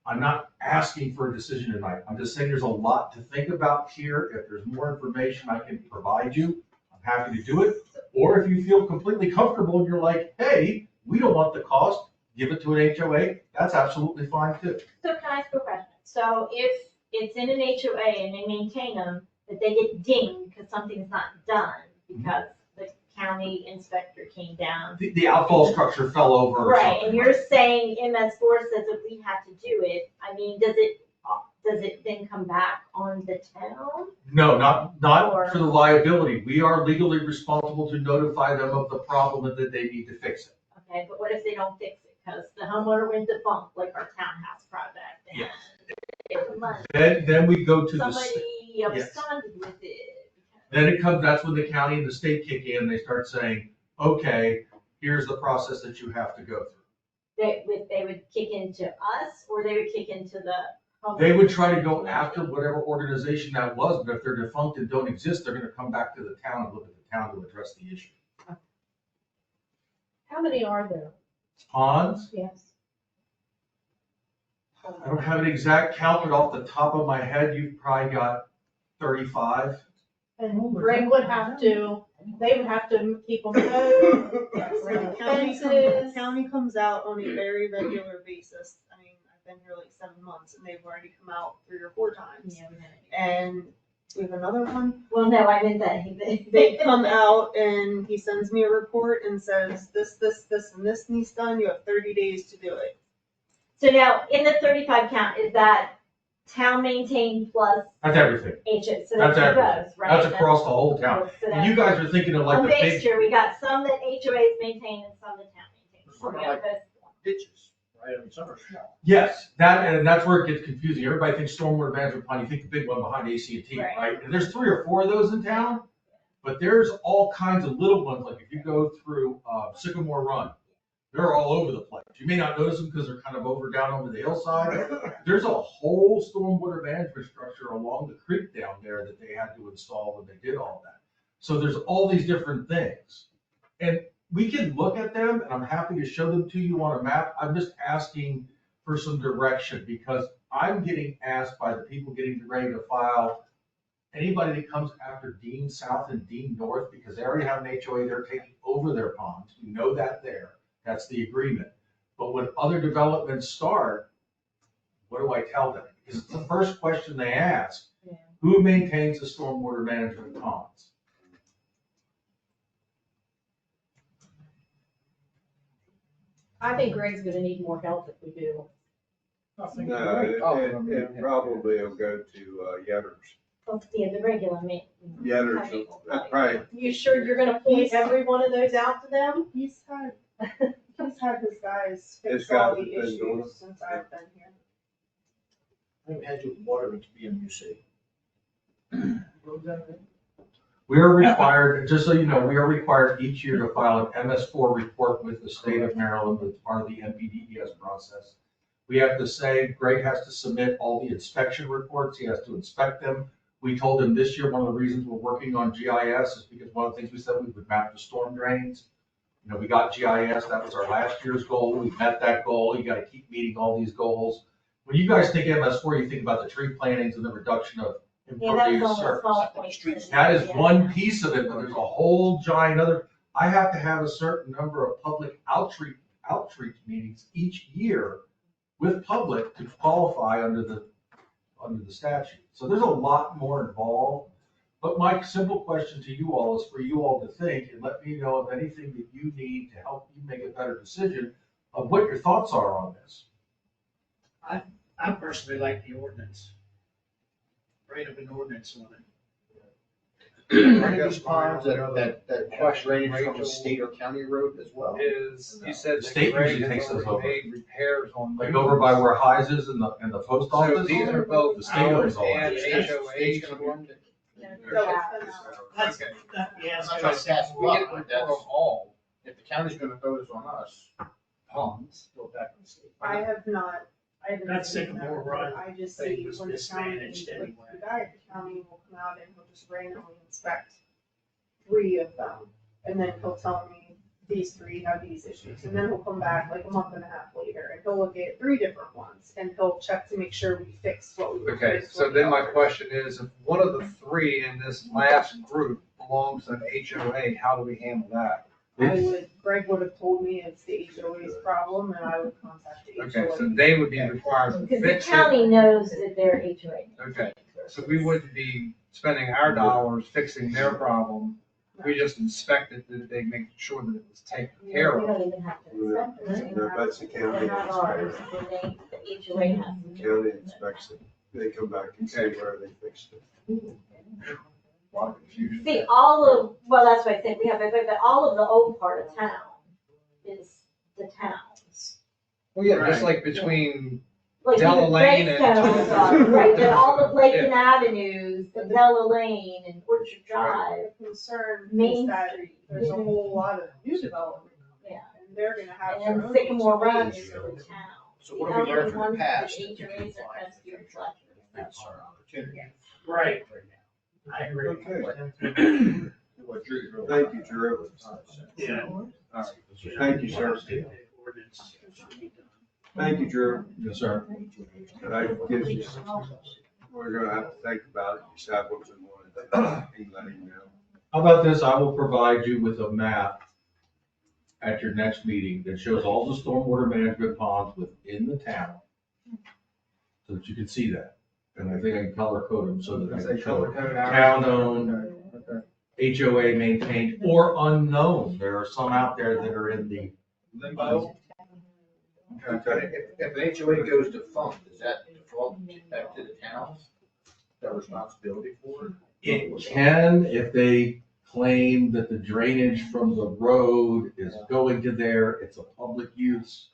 I'm not asking for a decision tonight. I'm just saying there's a lot to think about here. If there's more information I can provide you, I'm happy to do it. Or if you feel completely comfortable and you're like, hey, we don't want the cost, give it to an HOA, that's absolutely fine too. So can I ask a question? So if it's in an HOA and they maintain them, that they get dinged because something's not done because the county inspector came down. The outfall structure fell over or Right, something. and you're saying MS4 says that we have to do it. I mean, does it then come back on the town? No, not Or- for the liability. We are legally responsible to notify them of the problem and that they need to fix it. Okay, but what if they don't fix it? Because the homeowner went defunct, like our townhouse project. and Yes. it's money. Then we go to the, Somebody yes. responded with it. then it comes, that's when the county and the state kick in, they start saying, okay, here's the process that you have to go through. They would kick into us, or they would kick into the homeowner? They would try to go after whatever organization that was, but if they're defunct and don't exist, they're gonna come back to the town and look at the town to address the issue. How many are there? Ponds, Yes. I don't have an exact count, but off the top of my head, you've probably got 35. And Greg would have to, they would have to keep them mowed, fences. County comes out on a very regular basis. I mean, I've been here like 7 months and they've already come out 3 or 4 times. Yeah, we had it. And we have another one. Well, no, I meant that. They come out and he sends me a report and says, this, and this needs done. You have 30 days to do it. So now, in the 35 count, is that town maintained plus That's everything. HO? So That's that's everything. both, right? That's across the whole town. So And you that's guys are thinking of like a the big, mixture. We got some that HOAs maintain and some that town maintains. So we got Like both. ditches, right? I mean, some are small. yes, and that's where it gets confusing. Everybody thinks stormwater management plan, you think the big one behind AC&T, Right. right? And there's 3 or 4 of those in town, but there's all kinds of little ones, like if you go through Sycamore Run, they're all over the place. You may not notice them because they're kind of down over the hillside. There's a whole stormwater management structure along the creek down there that they had to install when they did all that. So there's all these different things. And we can look at them, and I'm happy to show them to you on a map. I'm just asking for some direction, because I'm getting asked by the people getting ready to file, anybody that comes after Dean South and Dean North, because they already have an HOA, they're taking over their ponds. We know that there. That's the agreement. But when other developments start, what do I tell them? Because it's the first question they ask. Yeah. Who maintains the stormwater management ponds? I think Greg's gonna need more help if we do. No, it probably will go to Yetters. Yeah, the regular Yetters, that's probably, You sure you're gonna point every one of those out to them? He's had his guys His fix all guys the have been doing issues since I've been here. I haven't had you water it to be MUC. We are required, just so you know, we are required each year to file an MS4 report with the state of Maryland as part of the NPDES process. We have to say, Greg has to submit all the inspection reports, he has to inspect them. We told him this year, one of the reasons we're working on GIS is because one of the things we said, we would map the storm drains. You know, we got GIS, that was our last year's goal, we met that goal, you gotta keep meeting all these goals. When you guys think MS4, you think about the tree plantings and the reduction of Yeah, that's impervious all the surface. small points. That is one piece of it, but there's a whole giant other, I have to have a certain number of public outreach meetings each year with public to qualify under the statute. So there's a lot more involved. But my simple question to you all is for you all to think and let me know of anything that you need to help you make a better decision of what your thoughts are on this. I personally like the ordinance. Write up an ordinance on it. I guess ponds that cross range from a state or county road as well. Is, you said The that state Greg usually has takes those already over. made repairs on. Like over by where Highs is and the post So office. these are both The state owns owned all that. and HOA. That's, Okay. yeah, I'm so not I trying to said, pass it up, but that's all. If the county's gonna throw this on us, Ponds, go back and see. I have not, I haven't. That seen Sycamore that, Run I just thing see was when the county, mismanaged like, anyway. the guy at the county will come out and he'll just randomly inspect 3 of them. And then he'll tell me, these 3 have these issues, and then he'll come back like a month and a half later, and he'll look at 3 different ones, and he'll check to make sure we fixed what we were. Okay, so then my question is, if one of the 3 in this last group belongs to an HOA, how do we handle that? Greg would have told me it's the HOA's problem, and I would contact the HOA. Okay, so they would be required to Because the fix it. county knows that they're HOA. Okay, so we wouldn't be spending our dollars fixing their problem. We just inspected that they make sure that it was taken care We of. don't even have to inspect them. No, that's the county. They're not ours, the HOA has to. County inspects it. They come back and say where they fixed it. A lot of confusion. See, all of, well, that's what I said, we have, but all of the old part of town is the town's. Well, yeah, just like between Like Della even Lane and- Greystones are, right, but all of Lakin Avenues, the Della Lane and Orchard Drive, The concern is Main that Street. there's a whole lot of new development. Yeah. And they're gonna have their And own then Sycamore Run HOAs. is for the town. so what have we learned from the past? The only ones that HOAs are Crestview and Fletcher. That's our opportunity. right, I agree. Okay. What Drew's really. Thank you, Drew. Yeah. All right. Thank you, sir. Thank you, Drew. Yes, sir. That gives you, we're gonna have to think about it, decide what we want to do, and let him know. How about this? I will provide you with a map at your next meeting that shows all the stormwater management ponds within the town. So that you can see that. And I think I can color code them so that I can show it. Town-owned, Okay. HOA maintained, or unknown. There are some out there that are in the Limbo. If an HOA goes defunct, does that default back to the town? Their responsibility for it? It can, if they claim that the drainage from the road is going to there, it's a public use.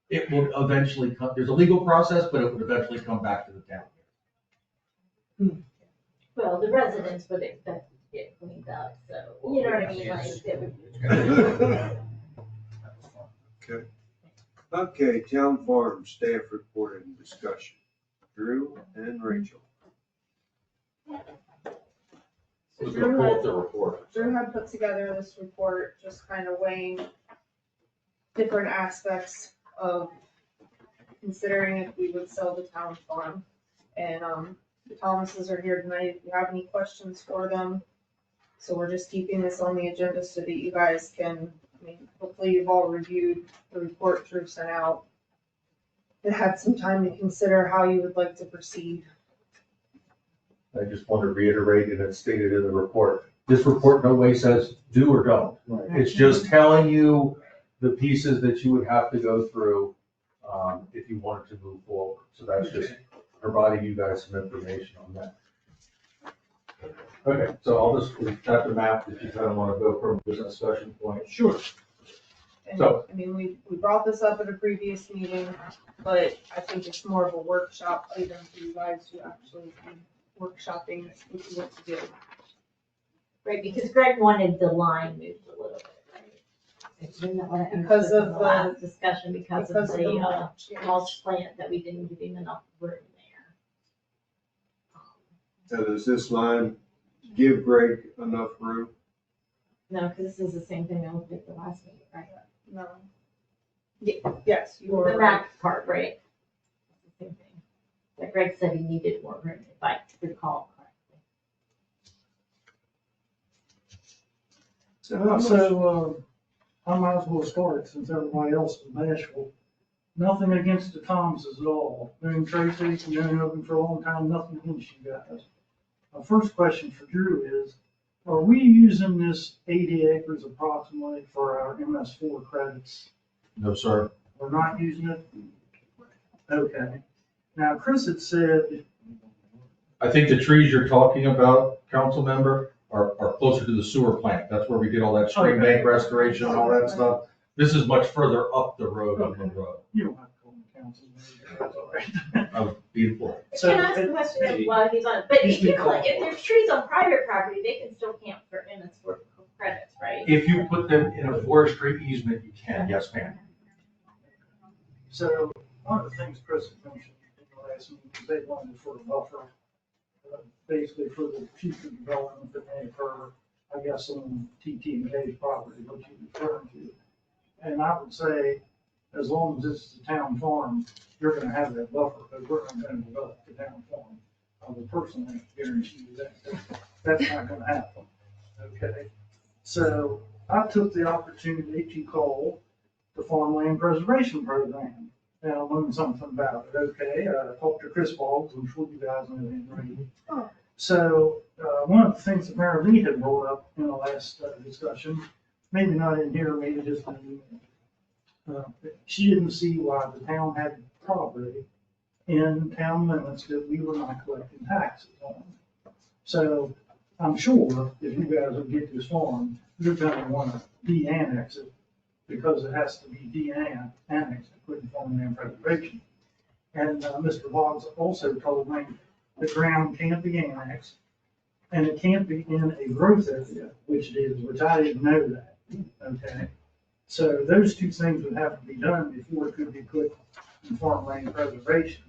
It will eventually come, there's a legal process, but it would eventually come back to the town. Well, the residents would expect it to get cleaned up, so, you know what I mean, like, it would. Okay. Okay, town farm staff report and discussion. Drew and Rachel. So Drew had, The report. Drew had put together this report, just kind of weighing different aspects of considering if we would sell the town farm. And, the Thomases are here tonight, if you have any questions for them. So we're just keeping this on the agenda so that you guys can, I mean, hopefully you've all reviewed the report Drew sent out. And had some time to consider how you would like to proceed. I just want to reiterate, and it's stated in the report, this report no way says do or don't. It's just telling you the pieces that you would have to go through if you wanted to move forward. So that's just providing you guys some information on that. Okay, so I'll just, is that the map that you kind of want to go from this discussion point? Sure. And, So- I mean, we brought this up at a previous meeting, but I think it's more of a workshop item for you guys to actually be workshopping what to do. Right, because Greg wanted the line moved a little bit, right? Isn't that what I Because understood of from the the- last discussion, because of the mulch, yes. mulch plant, that we didn't give him enough room there. So does this line give Greg enough room? No, because this is the same thing I looked at the last meeting, right? No. Yes, you The are. back part, right? It's the same thing. That Greg said he needed more room, if I recall correctly. So, I might as well start since everybody else is bashful. Nothing against the Thomases at all. Known Tracy, known them for a long time, nothing against you guys. My first question for Drew is, are we using this 80 acres approximately for our MS4 credits? No, sir. We're not using it? Okay. Now, Chris had said, I think the trees you're talking about, council member, are closer to the sewer plant. That's where we did all that stream bank restoration and all that stuff. This is much further up the road on the road. you don't have to call them council. That's all right. Oh, beautiful. So Can I ask a it- question while he's on, but He's if you, been called. if there's trees on private property, they can still camp for MS for credits, right? If you put them in a forestry easement, you can, yes, ma'am. So one of the things Chris had mentioned in the last meeting is they wanted for a buffer, basically for the future development that may occur, I guess, on TT and K's property, which you referred to. And I would say, as long as this is a town farm, you're gonna have that buffer, because we're not gonna develop the town farm. I will personally guarantee you that, that's not gonna happen, okay? So I took the opportunity to call the Farmland Preservation Program. And I learned something about it, okay? I talked to Chris Boggs, I'm sure you guys know him, right? So, one of the things that Mary Lee had brought up in the last discussion, maybe not in here, maybe just in, she didn't see why the town had property in town limits that we were not collecting taxes on. So, I'm sure if you guys would get this farm, you're gonna wanna de-annex it, because it has to be de-annexed to put in farmland preservation. And Mr. Boggs also told me the ground can't be annexed, and it can't be in a growth area, which it is, which I didn't know that, okay? So those two things would have to be done before it could be put in farmland preservation.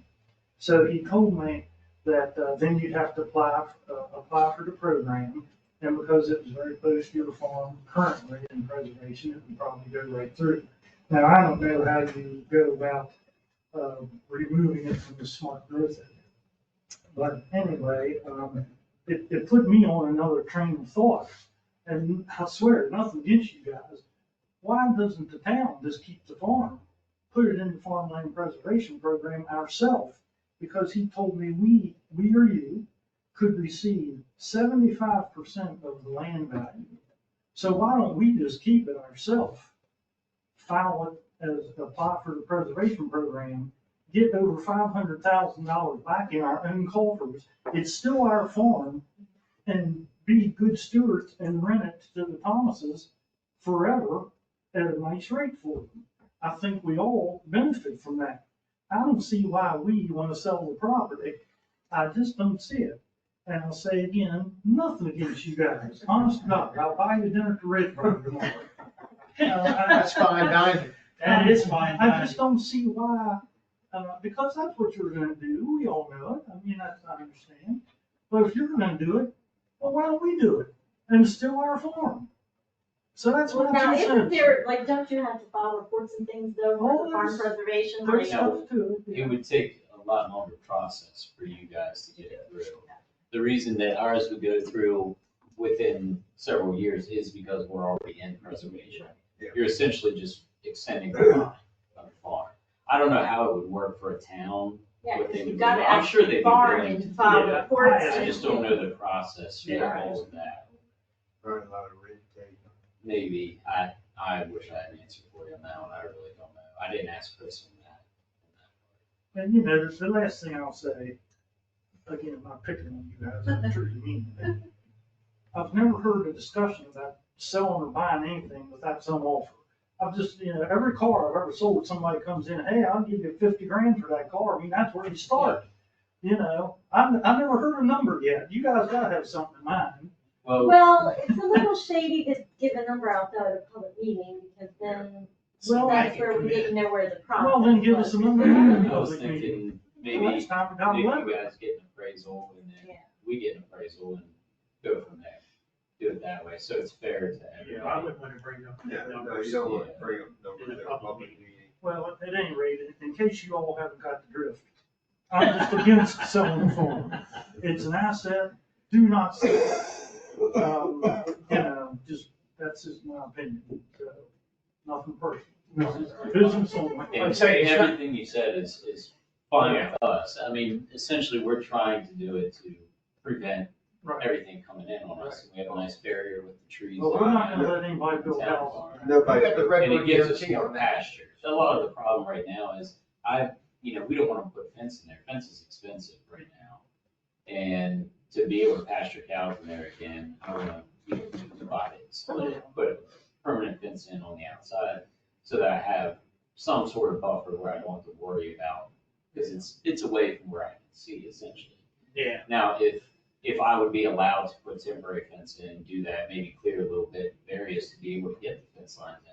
So he told me that then you'd have to apply for the program, and because it was very close to your farm currently in preservation, it would probably go right through. Now, I don't know how you go about removing it from the smart growth area. But anyway, it put me on another train of thought. And I swear, nothing against you guys. Why doesn't the town just keep the farm, put it in the farmland preservation program ourselves? Because he told me we or you could receive 75% of the land value. So why don't we just keep it ourselves? File it as apply for the preservation program, get over $500,000 back in our own coffers. It's still our farm, and be good stewards and rent it to the Thomases forever at a nice rate for them. I think we all benefit from that. I don't see why we want to sell the property. I just don't see it. And I'll say again, nothing against you guys. Honest to God, I'll buy you dinner to Redbird tomorrow. That's fine dining. That is fine. I just don't see why, because that's what you're gonna do. We all know it. I mean, I understand. But if you're gonna do it, well, why don't we do it? And it's still our farm. So that's Well, what now, I'm isn't saying. there, like, don't you have to file reports and things though for the farm there's- preservation? There's Like, stuff to it. It would take a lot longer process for you guys to get it through. The reason that ours would go through within several years is because we're already in preservation. You're essentially just extending the line of the farm. I don't know how it would work for a town Yeah, with 'cause you've individual. gotta I'm sure they'd be farm willing and to do file it. reports I and- just don't know the process for Yeah. all of that. Running a lot of red tape. Maybe, I wish I had an answer for you on that one, I really don't know. I didn't ask Chris on that. And you know, the last thing I'll say, again, I'm not picking on you guys, I'm sure you mean it. I've never heard a discussion about selling or buying anything without some offer. I've just, you know, every car I've ever sold, somebody comes in, hey, I'll give you 50 grand for that car. I mean, that's where you start. You know, I've never heard a number yet. You guys gotta have something in mind. Well, it's a little shady to give a number out though at a public meeting, because then Well, that's where we didn't know where the process Well, then give us a number. I was thinking maybe, Well, it's time to down the maybe you letter. guys get an appraisal and then we get an appraisal and go from there. Do it that way, so it's fair to everybody. Yeah, I wouldn't want to bring up Yeah, the no, numbers. you don't want to bring up numbers In at a a public public meeting. meeting. Well, at any rate, in case you all haven't got the drift, I'm just against selling the farm. It's an asset, do not sell it. You know, just, that's just my opinion, so, nothing personal. This is business only. And everything you said is fine with us. I mean, essentially, we're trying to do it to prevent Right. everything coming in on us. We have a nice barrier with the trees. Well, we're not gonna let anybody build houses. Nobody. And it gives us more pasture. A lot of the problem right now is we don't want to put fence in there. Fence is expensive right now. And to be able to pasture cows in there again, I want to divide it, split it, put a permanent fence in on the outside so that I have some sort of buffer where I don't have to worry about, because it's away from where I can see essentially. Yeah. Now, if I would be allowed to put temporary fence in, do that, maybe clear a little bit of areas to be able to get the fence lines in,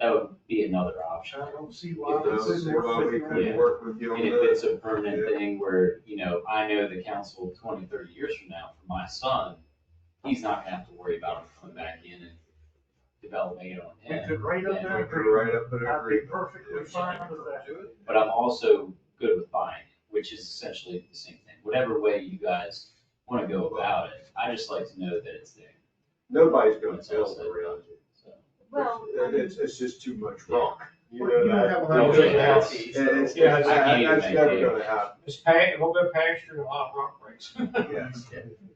that would be another option. I don't see why If we it's- couldn't work with we you. could work with you on And if that. it's a permanent thing where, you know, I know the council 20, 30 years from now, for my son, he's not gonna have to worry about him coming back in and developing it on We him. could write up And- that We could write up an I'd be agreement. perfectly fine with that. But I'm also good with buying it, which is essentially the same thing. Whatever way you guys wanna go about it, I just like to know that it's there. Nobody's gonna That's all build said. around it. So, Well, It's just too much rock. You You know don't that? have a No, hundred yeah. acres. It's, Yeah, that's I can't even never maintain. gonna happen. Just a little bit of pasture and a lot of rock breaks. Yes.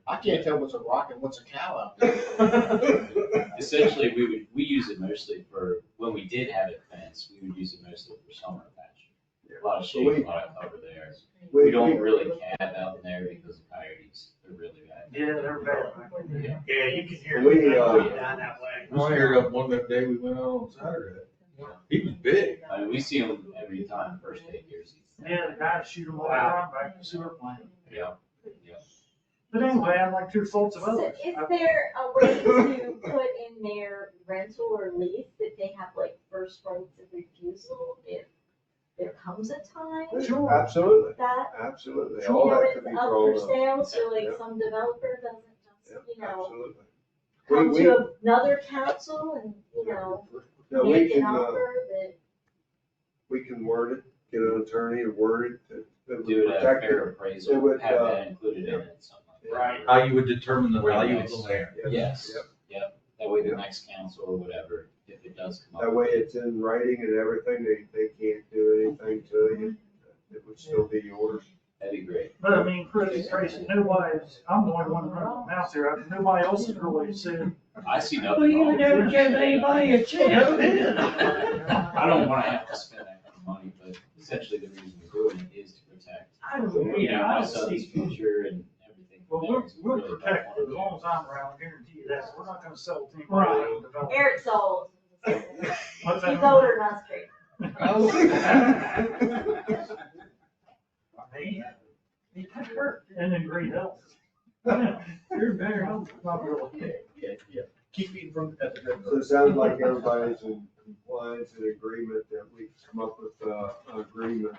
I can't tell what's a rock and what's a cow out there. essentially, we use it mostly for, when we did have it fenced, we would use it mostly for summer pasture. A lot of shade, a lot of cover there. We don't really cab out in there because of coyotes, they're really bad. Yeah, they're bad. Yeah. Yeah, you can hear We, it down that way. We scared up one that day we went out on Saturday. He was big. I mean, we see them every time first day here. Yeah, the guys shoot them all around back to the sewer plant. Yeah. But anyway, I'd like to hear thoughts of So others. is there a way to put in their rental or lease that they have like first rights of refusal if there comes a time Sure. Absolutely, that, absolutely. you All know, that could it's be up thrown for up. sale, so like Yeah. some developer doesn't just, Yep, you know, absolutely. come We- to another council and, you know, No, we make an can, offer that. we can word it, get an attorney to word it, that would Do it at a protect fair it. It appraisal, would, have that included in it, something like that. Right. How you would determine the value of the land. Yes, Yep. yep, that way the Yep. next council or whatever, if it does come up. That way it's in writing and everything, they can't do anything to you. It would still be yours. That'd be great. But I mean, Tracy, nobody's, I'm the only one running the mouth here. Nobody else has really said. I see nothing Well, you wrong with never it. give anybody a chance. I don't wanna have to spend that kind of money, but essentially the reason we're doing it is to protect, I don't, you know, I my don't son's see. future and everything. Well, from there. we're Really don't protected wanna as do long it. as I'm around, I guarantee you that. We're not gonna sell it to anybody. Right. that will develop. Eric's old. What's He's that? older than us, Tracy. He got hurt and in great health. Yeah, you're better. I'm not really. Yeah. Keep eating from the pet. So it sounds like everybody's in compliance and agreement that we come up with an agreement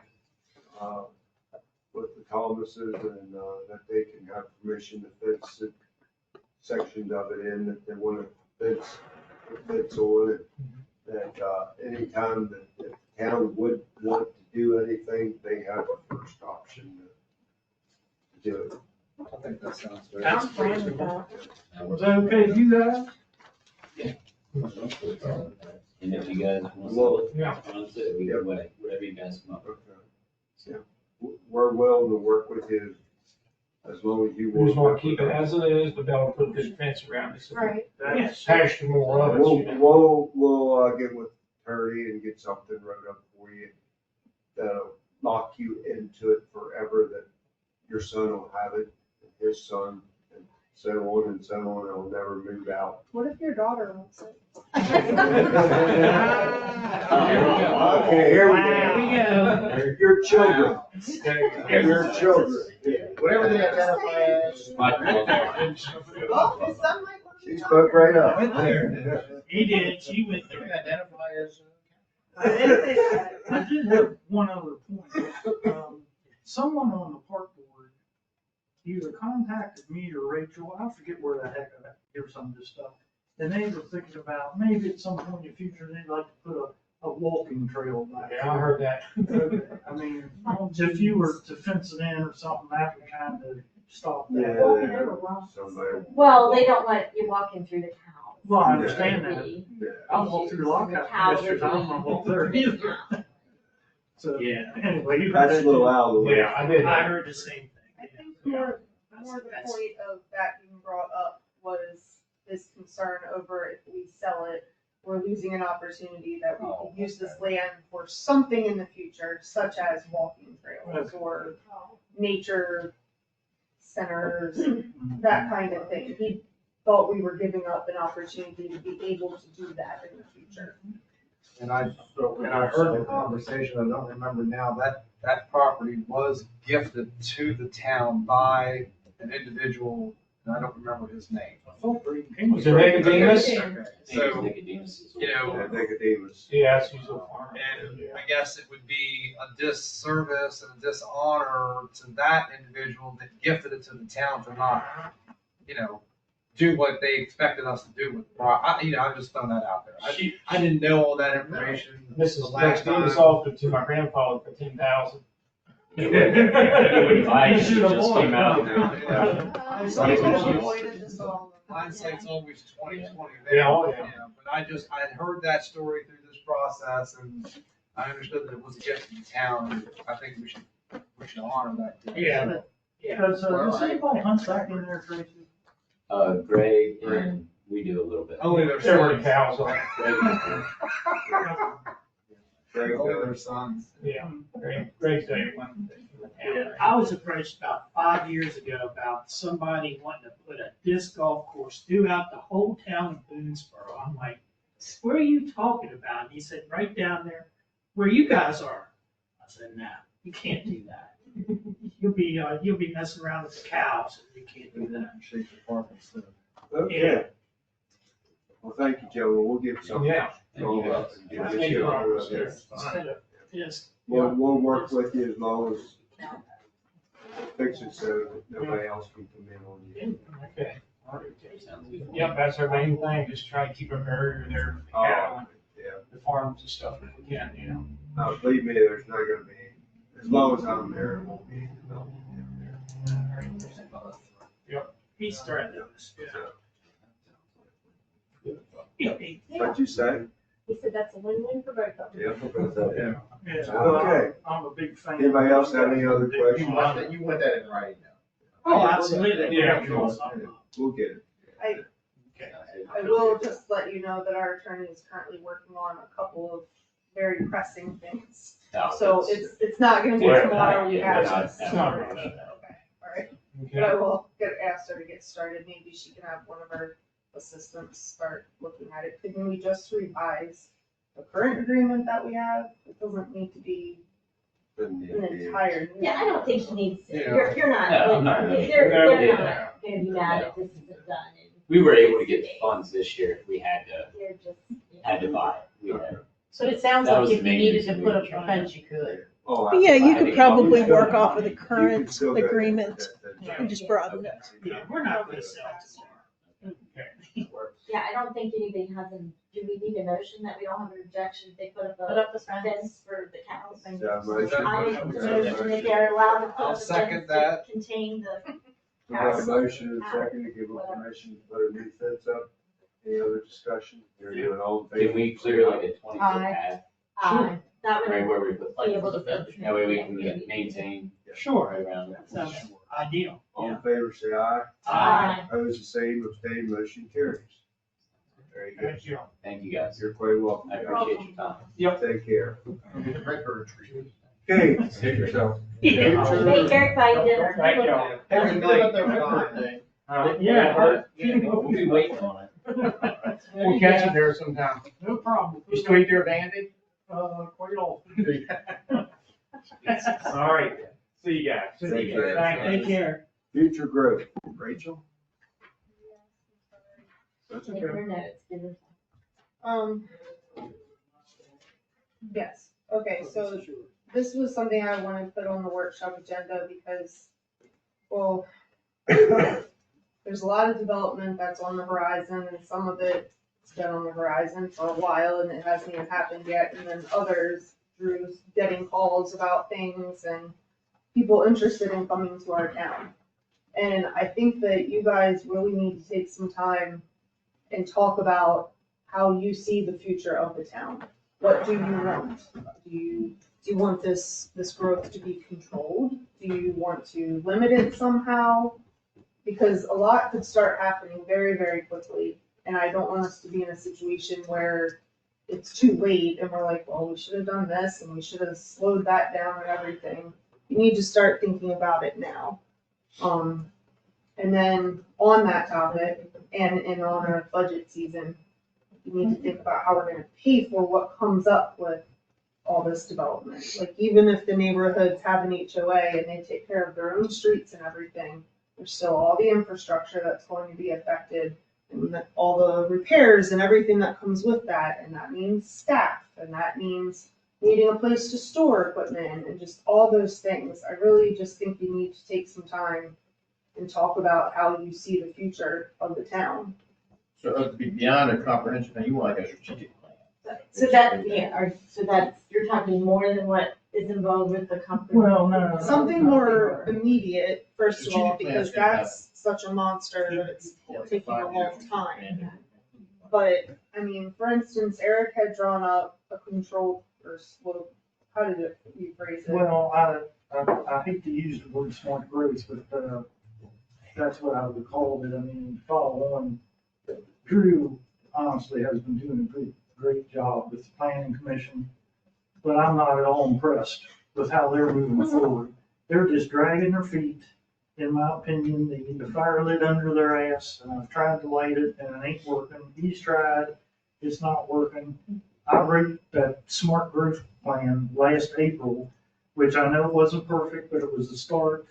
with the Thomases and that they can have permission to fence it, sections of it in that they want to fence on it. That anytime that the town would want to do anything, they have the first option to do it. I think that sounds good. I'm fine with that. Was that okay with you guys? And if you guys want to sell it, runs it, we go away, whatever you guys come up with. We're willing to work with you as long as you We just want. want to keep it as it is, but don't put a big fence around it. So Right. Yes. pasture more of it. We'll get with Terry and get something wrote up for you that'll lock you into it forever, that your son will have it, and his son, and so on and so on, it'll never move out. What if your daughter wants it? Okay, here we go. Your children. Your children. Whatever they identify as. Oh, his son might want She spoke right up. He did, she went They there. can identify as. I did have one other point. Someone on the park board either contacted me or Rachel, I forget where the heck I hear some of this stuff. And they were thinking about maybe at some point in the future, they'd like to put a walking trail back. Yeah, I heard that. I mean, if you were to fence it in or something, that would kind of stop that. Yeah, somebody. Well, they don't want you walking through the town. Well, I understand that. Yeah. I walked through lockout yesterday, I don't want to walk there either. So, Yeah. anyway, you. That's a little out of the way. Yeah, I did. I heard the same I thing. think more the point of that being brought up was this concern over if we sell it, we're losing an opportunity that we could use this land for something in the future, such as walking trails or nature centers, that kind of thing. He thought we were giving up an opportunity to be able to do that in the future. And I heard the conversation, I don't remember now, that property was gifted to the town by an individual, and I don't remember his name. Was it Nicodemus? Okay, so, Nicodemus. you know, Nicodemus. Yeah, it's usually farm. and I guess it would be a disservice and a dishonor to that individual that gifted it to the town to not, you know, do what they expected us to do with the I'm just throwing that out there. I didn't know all that information the Mrs. last time. Nicodemus offered to my grandfather for 10,000. You wouldn't buy it, it just came out. Hindsight's always 20/20. Yeah, oh, yeah. But I had heard that story through this process, and I understood that it was a gift to the town, and I think we should honor that. gift. Yeah. Does anybody hunt back in there, Tracy? Greg, and we do a little bit. Only their There were sons. cows on it. Only their sons. Yeah, Greg's day one. Yeah, I was approached about 5 years ago about somebody wanting to put a disc golf course throughout the whole town of Boonesboro. I'm like, where are you talking about? And he said, right down there where you guys are. I said, no, you can't do that. You'll be messing around with the cows, and you can't do that. Shake the parking stuff. Okay. Well, thank you, Joe. We'll get some. Yeah. Roll up and get Thank you you. on with it. Instead of just, We'll work with you as long as fix it so that nobody else can come in on you. Okay. Yep, that's our main thing, just try to keep a barrier there for cattle and Yeah. the farms and stuff if we can, you know. No, believe me, there's not gonna be, as long as I'm there, it won't be any development there. he's threatening us. What'd you say? He said that's a win-win for both of them. Yeah. Yeah. Okay. I'm a big fan. Anybody else have any other questions? You want that in writing now. Oh, absolutely. Yeah. We'll get it. I will just let you know that our attorney is currently working on a couple of very pressing things. No, So it's not gonna be Yeah, tomorrow we yeah, have not- this. It's not Okay, really. all right. But Okay. I will ask her to get started. Maybe she can have one of her assistants start looking at it. Couldn't we just revise the current agreement that we have? It doesn't need to be Doesn't need an to be- entire new. Yeah, I don't think he needs, Yeah. you're not, No, I'm not. they're Yeah. not gonna be mad if this isn't done in. We were able to get the funds this year. We had They're just. to buy it. We had. So it sounds That like was if the you main needed reason to we put were up a trying fence, to- you could. Oh, But yeah, you I could think probably we work still- off of the You can current still go- agreement that- and just broaden it. Yeah, we're not gonna sell tomorrow. Yeah, I don't think anybody has an, do we need a motion that we don't have an objection if they put up Put a up the fence. fence for the cows? Is that a motion? I make the Is that a motion that they're allowed to put I'll up a second fence to that. contain the. We got a motion and a second to give them permission to put a new fence up. Any other discussion? You're doing all in favor? Can we clear like a 20-foot Aye. path, That right would where we put be able like, to. that way we can maintain Sure, right around. that sounds ideal. All in favor, say aye. Aye. Opposed, the same, abstained, motion carries. Very good. Thank you. Thank you guys. You're quite welcome. I appreciate your time. Take care. Record tree. Okay. Save yourself. Make Eric buy dinner. Thank you. Every night, every night. Yeah. We'll be waiting on it. We'll catch you there sometime. No problem. You still eat your bandit? Quite often. All right. See you guys. Take care. Take care. Future growth. Rachel? That's Make okay. your notes, give her. Yes, okay, so this was something I wanted to put on the workshop agenda because, well, there's a lot of development that's on the horizon and some of it's been on the horizon for a while and it hasn't even happened yet. And then others, Drew's getting calls about things and people interested in coming to our town. And I think that you guys really need to take some time and talk about how you see the future of the town. What do you want? Do you want this growth to be controlled? Do you want to limit it somehow? Because a lot could start happening very, very quickly. And I don't want us to be in a situation where it's too late and we're like, well, we should have done this and we should have slowed that down and everything. You need to start thinking about it now. And then on that topic and on our budget season, you need to think about how we're gonna pay for what comes up with all this development. Like, even if the neighborhoods have an HOA and they take care of their own streets and everything, there's still all the infrastructure that's going to be affected, and all the repairs and everything that comes with that, and that means staff, and that means needing a place to store equipment, and just all those things. I really just think you need to take some time and talk about how you see the future of the town. So beyond a comprehensive plan, you want like a strategic plan. So that, yeah, so that's, you're talking more than what is involved with the company? Well, no. Something more immediate, first of all, Strategic because plans can that's such a monster that it's taking a long time. But, I mean, for instance, Eric had drawn up a control, or how did you phrase it? Well, I hate to use the word smart growth, but that's what I would call it. I mean, follow on. Drew honestly has been doing a great job with the planning commission, but I'm not at all impressed with how they're moving forward. They're just dragging their feet, in my opinion. They need a fire lit under their ass, and I've tried to light it, and it ain't working. He's tried, it's not working. I wrote that smart growth plan last April, which I know wasn't perfect, but it was a start.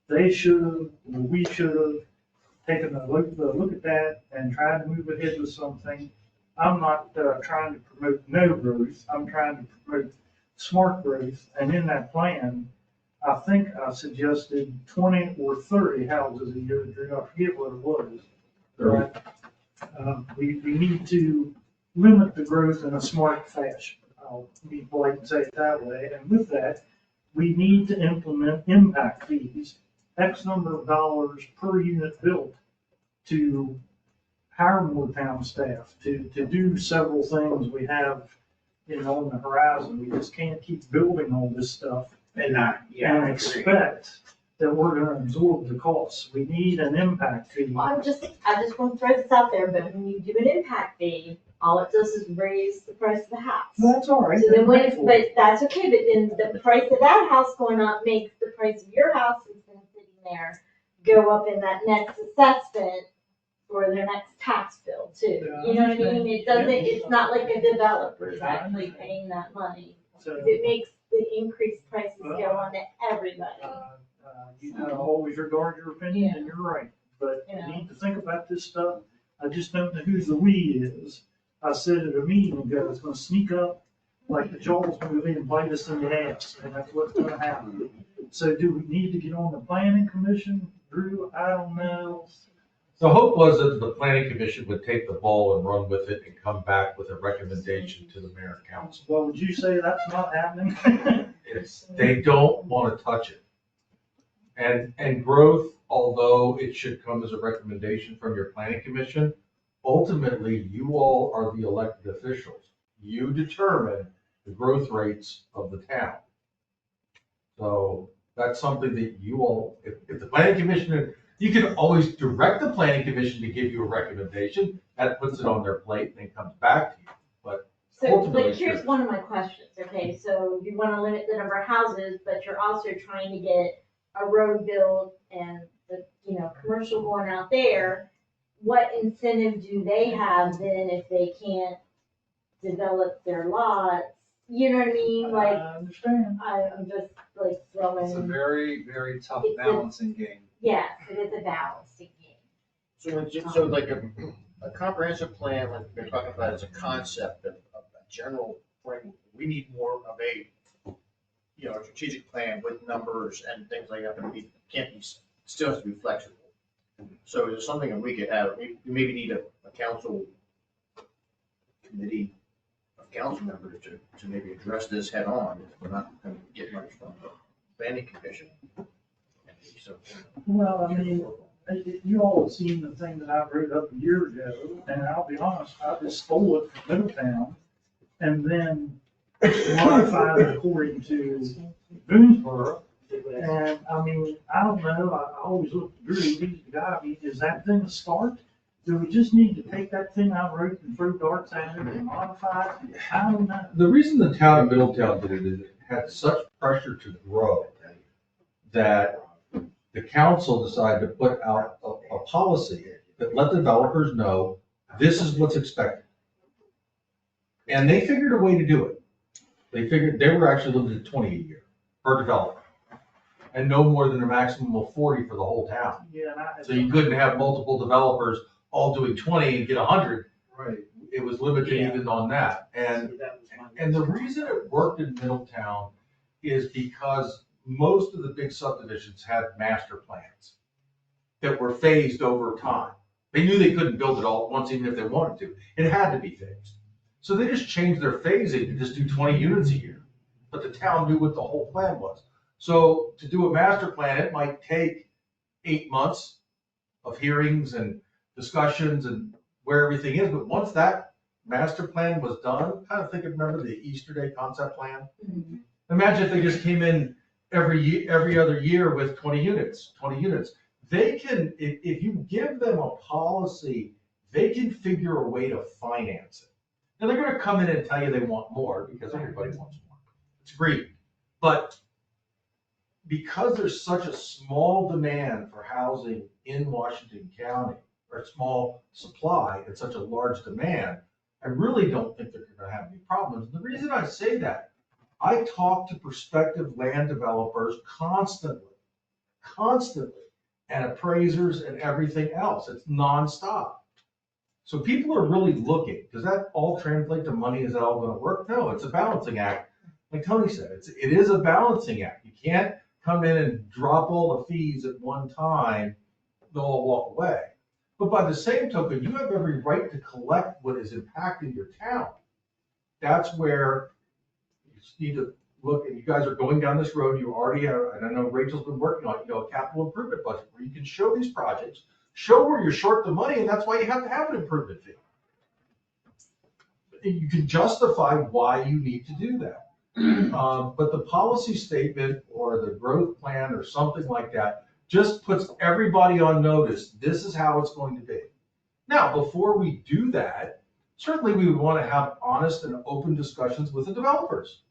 They should have, we should have taken a look at that and tried to move ahead with something. I'm not trying to promote no growth. I'm trying to promote smart growth. And in that plan, I think I suggested 20 or 30 houses a year. I forget what it was. But we need to limit the growth in a smart fashion. I'll be polite and say it that way. And with that, we need to implement impact fees, X number of dollars per unit built, to hire more town staff, to do several things we have, on the horizon. We just can't keep building all this stuff and expect that we're gonna absorb the costs. We need an impact fee. Well, I just want to throw this out there, but when you do an impact fee, all it does is raise the price of the house. Well, that's all right. So then but that's okay, but then the price of that house going up makes the price of your house that's been sitting there go up in that next assessment or their next tax bill too. You know what I mean? It doesn't, it's not like a developer's actually paying that money. So, It makes the increased prices go on to everybody. you always regard your opinion, and you're right. But you need to think about this stuff. I just don't know who the we is. I said at a meeting ago, it's gonna sneak up like the Jaws movie and bite us in the ass, and that's what's gonna happen. So do we need to get on the planning commission, Drew? I don't know. The hope was that the planning commission would take the ball and run with it and come back with a recommendation to the mayor and council. Well, would you say that's not happening? They don't want to touch it. And growth, although it should come as a recommendation from your planning commission, ultimately, you all are the elected officials. You determine the growth rates of the town. So that's something that you all, if the planning commission, you can always direct the planning commission to give you a recommendation. That puts it on their plate and then comes back to you. But So, ultimately, like, here's one of my questions, okay, so you wanna limit the number of houses, but you're also trying to get a road built and the, commercial going out there. What incentive do they have then if they can't develop their lots? You know what I mean, like, I understand. I'm just like throwing. It's a very, very tough It's a- balancing game. Yes, it is a balancing game. So like a comprehensive plan, like we're talking about, is a concept of a general framework. We need more of a, a strategic plan with numbers and things like that, but we can't be, still has to be flexible. So is it something that we could have, we maybe need a council committee of council members to maybe address this head on, if we're not gonna get much from the planning commission. So, Well, I mean, you all have seen the thing that I wrote up a year ago, and I'll be honest, I just stole it from Middletown and then modified it according to Boonesboro. And I mean, I don't know, I always look at Drew, he's the guy. I mean, is that thing a start? Do we just need to take that thing I wrote and throw darts at it and modify it? I don't know. the reason the town of Middletown did it is it had such pressure to grow that the council decided to put out a policy that let developers know this is what's expected. And they figured a way to do it. They figured, they were actually limited to 20 a year per developer. And no more than a maximum of 40 for the whole town. Yeah, and So you couldn't have multiple developers all doing 20 and get 100. Right. It was limited Yeah. even on that. And the reason it worked in Middletown is because most of the big subdivisions had master plans that were phased over time. They knew they couldn't build it all at once, even if they wanted to. It had to be phased. So they just changed their phasing to just do 20 units a year. But the town knew what the whole plan was. So to do a master plan, it might take 8 months of hearings and discussions and where everything is. But once that master plan was done, kind of remember the Easter Day concept plan? Imagine if they just came in every other year with 20 units. They can, if you give them a policy, they can figure a way to finance it. Now they're gonna come in and tell you they want more because everybody wants more. It's greed. But because there's such a small demand for housing in Washington County, or small supply and such a large demand, I really don't think they're gonna have any problems. The reason I say that, I talk to prospective land developers constantly, and appraisers and everything else. It's nonstop. So people are really looking. Does that all translate to money? Is that all gonna work? No, it's a balancing act. Like Tony said, it is a balancing act. You can't come in and drop all the fees at one time, they'll all walk away. But by the same token, you have every right to collect what is impacting your town. That's where you just need to look, and you guys are going down this road, you already have, and I know Rachel's been working on, a capital improvement budget where you can show these projects, show where you're short the money, and that's why you have to have an improvement fee. And you can justify why you need to do that. But the policy statement or the growth plan or something like that just puts everybody on notice. This is how it's going to be. Now, before we do that, certainly we would want to have honest and open discussions with the developers.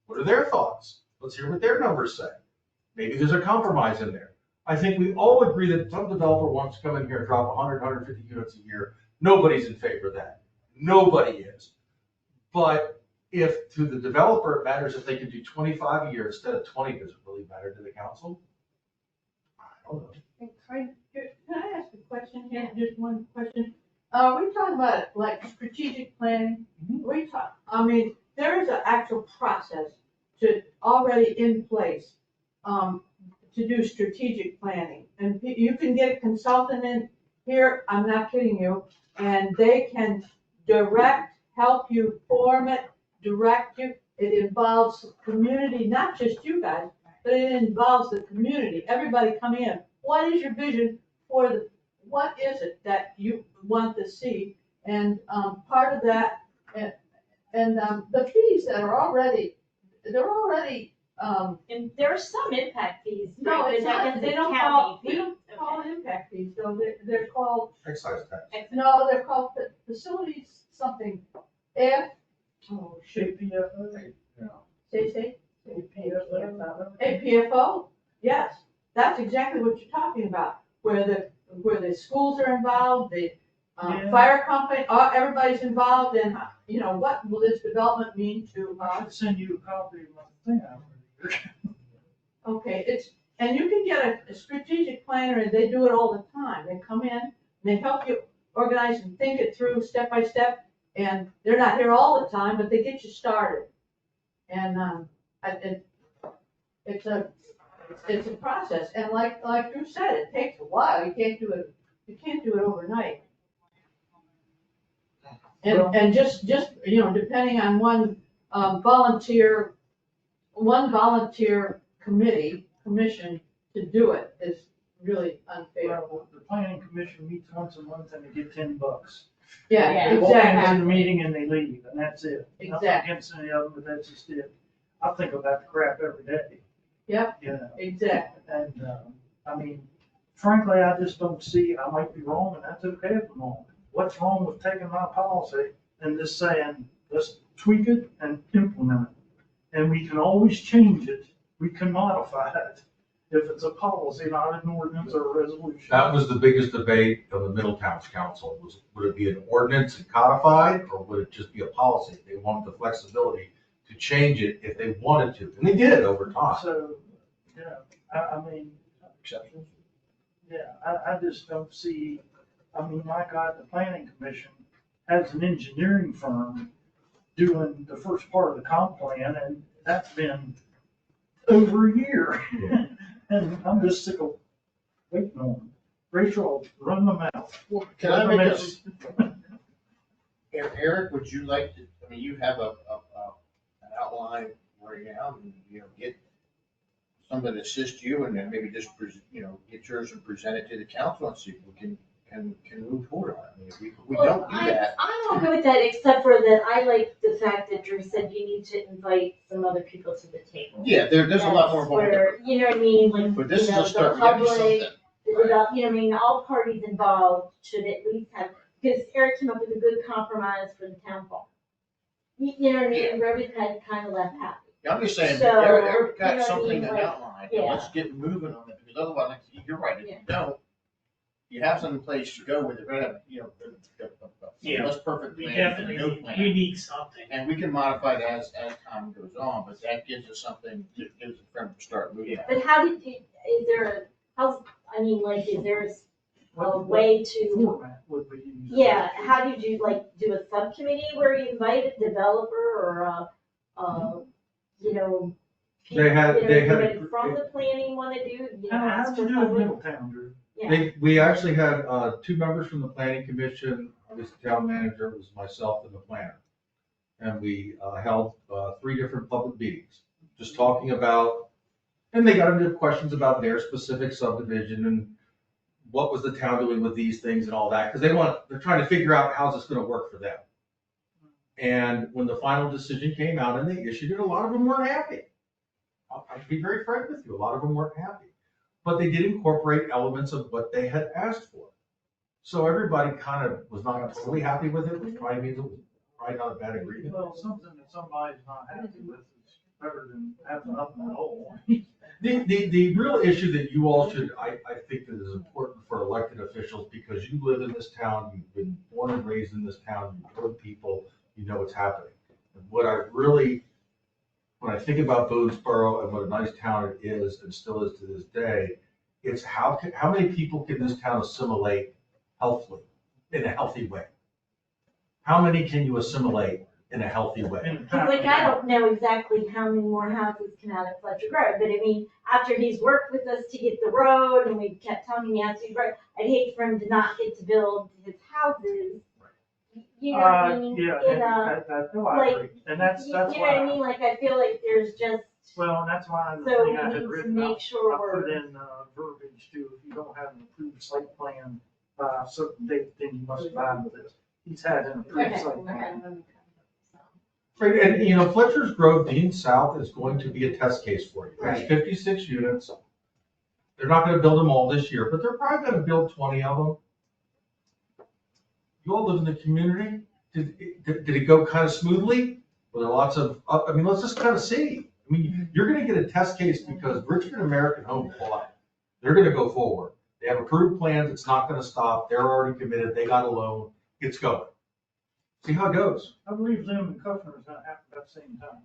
What are their thoughts? Let's hear what their numbers say. Maybe there's a compromise in there. I think we all agree that some developer wants to come in here and drop 100, 150 units a year. Nobody's in favor of that. Nobody is. But if to the developer it matters if they can do 25 a year instead of 20, does it really matter to the council? I don't know. Can I ask a question? Yeah, just one question. We talk about like strategic planning. There is an actual process already in place to do strategic planning. And you can get a consultant in here, I'm not kidding you, and they can help you form it, direct you. It involves the community, not just you guys, but it involves the community. Everybody come in. What is your vision for what is it that you want to see? And part of that, and the fees that are already, And there are some impact fees. no, right, it's but that not, is they a don't county call, we fee. don't call it impact fees, though, they're called, Excise tax. no, they're called facilities something, say, APFO, yes, that's exactly what you're talking about, where the schools are involved, the fire company, everybody's involved in, what will this development mean to I us? should send you a copy of my thing out here. Okay, and you can get a strategic planner, and they do it all the time. They come in, they help you organize and think it through step by step, and they're not here all the time, but they get you started. And it's a process, and like Drew said, it takes a while. You can't do it overnight. And just depending on one volunteer commission to do it is really unfair. Well, the planning commission meets once a month and they get $10. Yeah, They walk into exactly. the meeting and they leave, and that's it. Nothing Exactly. against any of them, but that's just it. I think about the crap every day. Yep, You know, exactly. and, frankly, I just don't see, I might be wrong, and that's okay if I'm wrong. What's wrong with taking my policy and just saying, let's tweak it and implement it? And we can always change it, we can modify it. if it's a policy, not an ordinance or a resolution. That was the biggest debate of the Middletown's council, was would it be an ordinance and codified, or would it just be a policy? They wanted the flexibility to change it if they wanted to, and they did over time. So, yeah, I mean, Exceptions? yeah, I just don't see, I mean, my God, the planning commission has an engineering firm doing the first part of the comp plan, and that's been over a year. And I'm just sick of waiting on them. Rachel, run them out. Can I make this? Eric, would you like to, I mean, you have an outline right now, and, get somebody to assist you, and then maybe just, get yours and present it to the council and see if we can move forward on it. I mean, if we don't do that. I'm okay with that, except for that I like the fact that Drew said you need to invite some other people to the table. Yeah, there's a lot more That's involved. where, you know what I mean, like, But this is a the start, we gotta do public, something. you know what I mean, all parties involved should at least have, because Eric came up with a good compromise for the town hall. You know what I mean, where everything had kind of left happy. Yeah, I'm just saying, So, Eric you know got what I something mean, that like, outlined, yeah. let's get moving on it, because otherwise, like, you're right, if Yeah. you don't, you have some place to go with it, right? Yeah. Less perfect We plan, definitely and no need, plan. we need something. And we can modify it as time goes on, but that gives us something, that gives us a frame to start moving. But how did you, is there a, how's, I mean, like, is there a way to, Format would be used. yeah, how did you, like, do a subcommittee where you invite a developer or you know, They had- you know, they had- anybody from the planning wanna do, you know, How ask do for you do it in public? Middletown, Drew? Yeah. We actually had, 2 members from the planning commission, this town manager, it was myself and the planner. And we, held, 3 different public meetings, just talking about, and they got into questions about their specific subdivision and what was the town doing with these things and all that, because they're trying to figure out how's this gonna work for them. And when the final decision came out and they issued it, a lot of them weren't happy. I'll be very frank with you, a lot of them weren't happy. But they did incorporate elements of what they had asked for. So everybody kind of was not totally happy with it, which probably means it was probably not a bad agreement. Well, something that somebody's not happy with is better than having nothing at all. The real issue that you all should, I think that is important for elected officials, because you live in this town, you've been born and raised in this town, you've heard people, you know what's happening. And when I think about Boonesboro and what a nice town it is and still is to this day, it's how many people can this town assimilate healthily, in a healthy way? How many can you assimilate in a healthy way? Like, I don't know exactly how many more houses come out of Fletcher Grove, but I mean, after he's worked with us to get the road and we kept telling him he has to do the road, I'd hate for him to not get to build his houses. You know what I mean? Yeah, In a, no, I agree. And that's you know what I mean? why, Like, I feel like there's just, well, and that's why the so thing we I need had to written make up, sure I we're. put in verbiage too, if you don't have an approved site plan by a certain date, then you must buy it. He's had an approved Okay, site plan. Right, and Fletcher's Grove, Dean South is going to be a test case for you. There's Right. 56 units. They're not gonna build them all this year, but they're probably gonna build 20 of them. You all live in the community. Did it go kind of smoothly? Were there lots of, I mean, let's just kind of see. I mean, you're gonna get a test case because Richmond American Home bought it. They're gonna go forward. They have approved plans. It's not gonna stop. They're already committed. They got a loan. It's going. See how it goes. I believe them and Kuffner's gonna happen at the same time.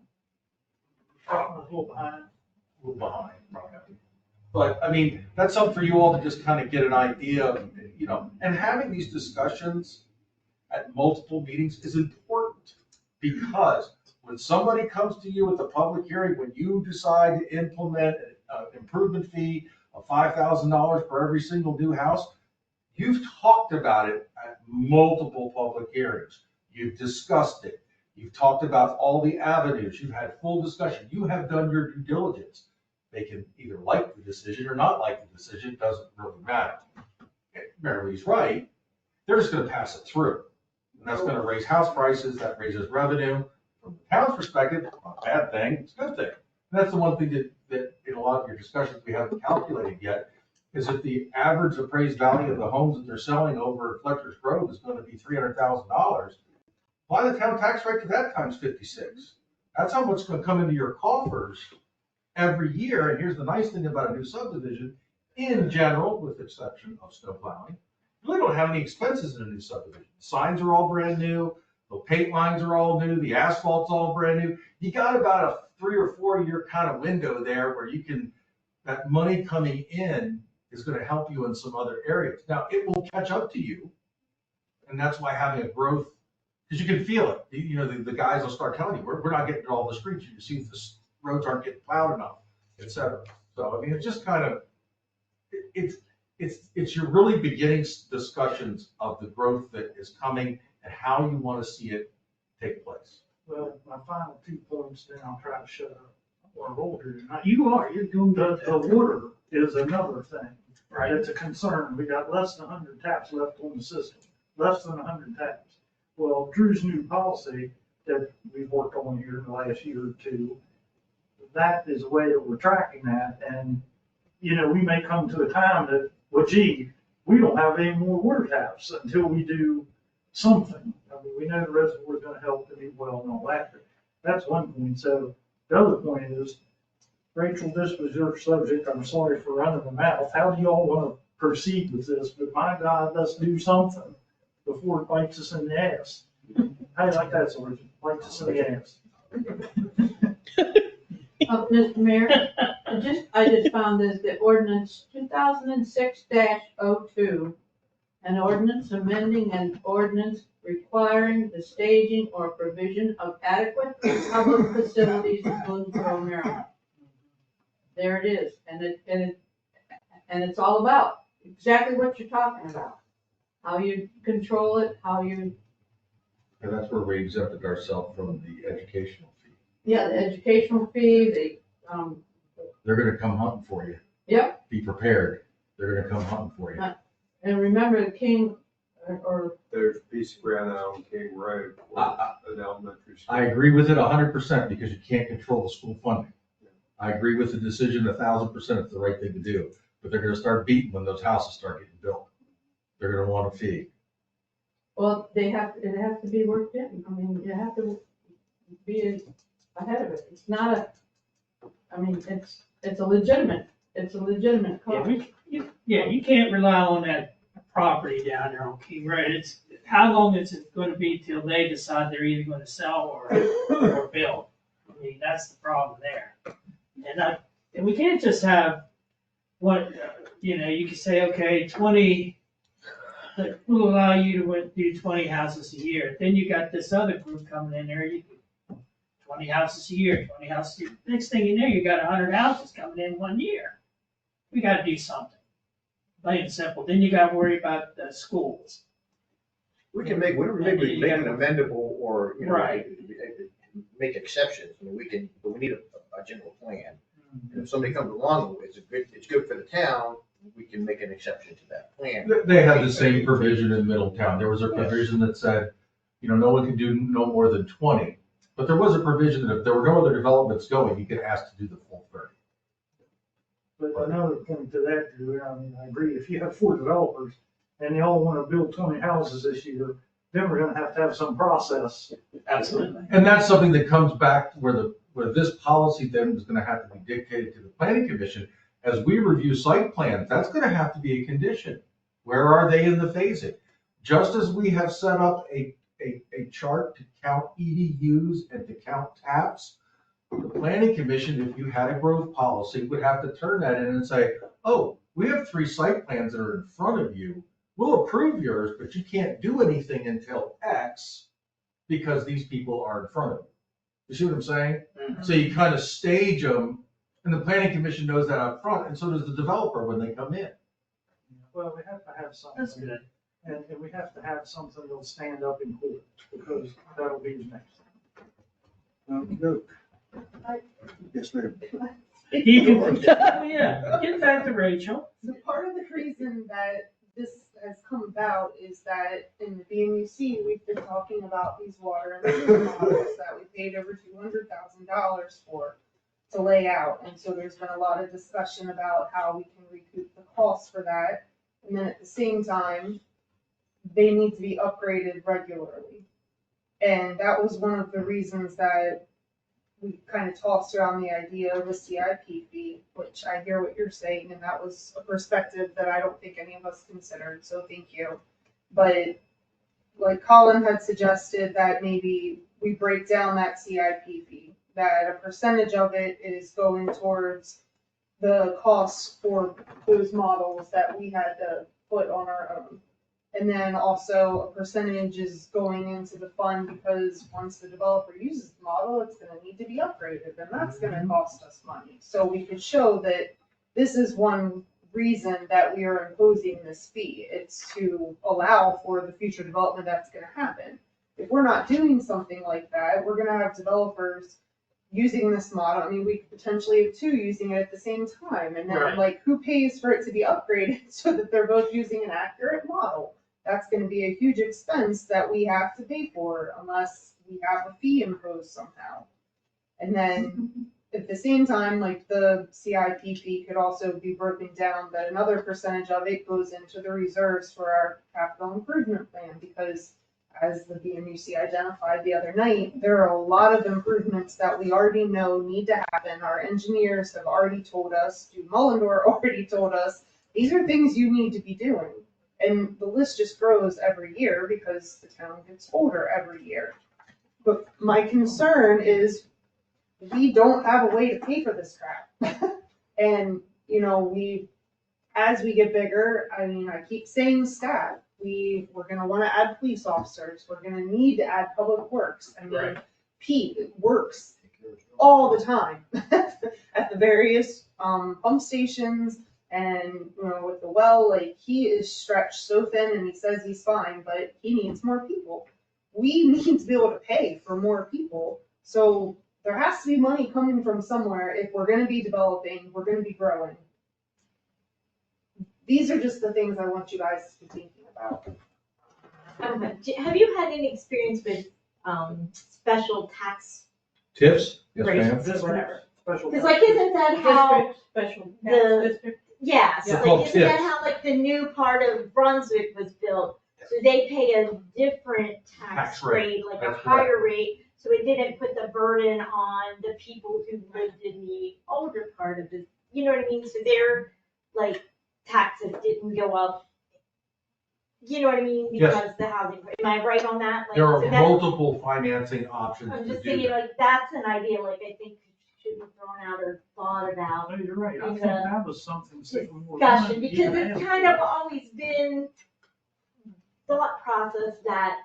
Kuffner's a little behind. A little behind, probably. But, I mean, that's something for you all to just kind of get an idea of, and having these discussions at multiple meetings is important, because when somebody comes to you with a public hearing, when you decide to implement an improvement fee of $5,000 for every single new house, you've talked about it at multiple public hearings. You've discussed it. You've talked about all the avenues. You've had full discussion. You have done your due diligence. They can either like the decision or not like the decision. It doesn't really matter. Mary Lee's right. They're just going to pass it through. And that's going to raise house prices. That raises revenue. From the town's perspective, not a bad thing. It's a good thing. And that's the one thing that in a lot of your discussions we haven't calculated yet, is that the average appraised value of the homes that they're selling over at Fletcher's Grove is going to be $300,000. Apply the town tax rate to that times 56. That's how much is going to come into your coffers every year. And here's the nice thing about a new subdivision, in general, with exception of snow plowing, you really don't have any expenses in a new subdivision. Signs are all brand new, the paint lines are all new, the asphalt's all brand new. You got about a 3 or 4 year kind of window there where you can, that money coming in is going to help you in some other areas. Now, it will catch up to you. And that's why having a growth, because you can feel it. You know, the guys will start telling you, we're not getting to all the streets. You can see the roads aren't getting plowed enough, et cetera. So, I mean, it's just kind of, it's your really beginning discussions of the growth that is coming and how you want to see it take place. Well, my final 2 points, then I'll try to shut up or roll here tonight. You're doing The good. water is another thing, right? It's a concern. We got less than 100 taps left on the system, less than 100 taps. Well, Drew's new policy that we've worked on here in the last year or two, that is a way that we're tracking that. And, you know, we may come to a time that, well, gee, we don't have any more water taps until we do something. I mean, we know the reservoir is going to help the new well and all that. But that's one point. So the other point is, Rachel, this was your subject. I'm sorry for running the mouth. How do y'all want to proceed with this? But my God, let's do something before it bites us in the ass. How do you like that, Sergeant? Bites us in the ass. Mr. Mayor, I just found this, the ordinance 2006-02, an ordinance amending an ordinance requiring the staging or provision of adequate public facilities in Boonesboro, Maryland. There it is, and it's all about exactly what you're talking about. How you control it, how you. And that's where we exempted ourselves from the educational fee. Yeah, the educational fee, They're gonna come hunting for you. Yep. Be prepared. They're gonna come hunting for you. and remember the King, or. There's a piece of ground out on King Road for an elementary school. I agree with it 100% because you can't control the school funding. I agree with the decision 1,000%. It's the right thing to do, but they're gonna start beating when those houses start getting built. They're gonna want a fee. Well, it has to be worked in. I mean, you have to be ahead of it. It's not it's a legitimate cost. You can't rely on that property down there on King Road. It's, how long is it gonna be till they decide they're either gonna sell or build? I mean, that's the problem there. And we can't just have you can say, okay, 20, we'll allow you to do 20 houses a year. Then you got this other group coming in there, 20 houses a year, 20 houses a year. Next thing you know, you got 100 houses coming in 1 year. We gotta do something. Plain and simple. Then you gotta worry about the schools. We can make an amendable or, Right. make exceptions. I mean, but we need a general plan. And if somebody comes along, it's good for the town, we can make an exception to that plan. They had the same provision in Middletown. There was a provision that said, no one can do no more than 20. But there was a provision that if there were no other developments going, you could ask to do the full 30. But another point to that, Drew, I mean, I agree, if you have 4 developers and they all want to build 20 houses this year, then we're gonna have some process. Absolutely. And that's something that comes back where this policy then is gonna have to be dictated to the planning commission. As we review site plans, that's gonna have to be a condition. Where are they in the phasing? Just as we have set up a chart to count EDUs and to count taps, the planning commission, if you had a growth policy, would have to turn that in and say, oh, we have 3 site plans that are in front of you. We'll approve yours, but you can't do anything until X because these people are in front of you. You see what I'm saying? Mm-hmm. So you kind of stage them, and the planning commission knows that up front, and so does the developer when they come in. Well, we have to have something. That's good. And we have to have something that'll stand up in court, because that'll be the next thing. Go. Yes, ma'am. Yeah, get back to Rachel. So part of the reason that this has come about is that in the BMUC, we've been talking about these water and sewer models that we paid over $200,000 for to lay out. And so there's been a lot of discussion about how we can recoup the costs for that. And then at the same time, they need to be upgraded regularly. And that was one of the reasons that we kind of tossed around the idea of a CIP fee, which I hear what you're saying, and that was a perspective that I don't think any of us considered, so thank you. But like Colin had suggested, that maybe we break down that CIP fee, that a percentage of it is going towards the costs for those models that we had to put on our own. And then also a percentage is going into the fund because once the developer uses the model, it's gonna need to be upgraded, and that's gonna cost us money. So we could show that this is one reason that we are imposing this fee. It's to allow for the future development that's gonna happen. If we're not doing something like that, we're gonna have developers using this model. I mean, we could potentially have two using it at the same time, and then Right. like, who pays for it to be upgraded so that they're both using an accurate model? That's gonna be a huge expense that we have to pay for unless we have a fee imposed somehow. And then at the same time, like the CIP fee could also be broken down, that another percentage of it goes into the reserves for our capital improvement plan, because as the BMUC identified the other night, there are a lot of improvements that we already know need to happen. Our engineers have already told us, Stu Mullendor already told us, these are things you need to be doing. And the list just grows every year because the town gets older every year. But my concern is we don't have a way to pay for this crap. And, you know, as we get bigger, I mean, I keep saying staff, we're gonna wanna add police officers, we're gonna need to add public works. I mean, Right. Pete works all the time at the various pump stations, and, you know, with the well, like, he is stretched so thin, and he says he's fine, but he needs more people. We need to be able to pay for more people, so there has to be money coming from somewhere if we're gonna be developing, we're gonna be growing. These are just the things I want you guys to be thinking about. Have you had any experience with, special tax Tips? Yes, rates ma'am. or whatever? Special. Cause like, isn't that how Special the, district. yeah, They're so called like, isn't that tips. how like the new part of Brunswick was built? So they pay a different tax Tax rate. rate, like a That's correct. higher rate, so it didn't put the burden on the people who lived in the older part of the, you know what I mean? So their, like, taxes didn't go up, you know what I mean? Yes. Because the housing, am I right on that? Like, There are so that's- multiple financing options I'm to just do thinking, that. like, that's an idea, like, I think should be thrown out or thought about. No, you're right. I in think the that was something Sycamore. discussion, wanted to because even it's ask kind of about. always been thought process that,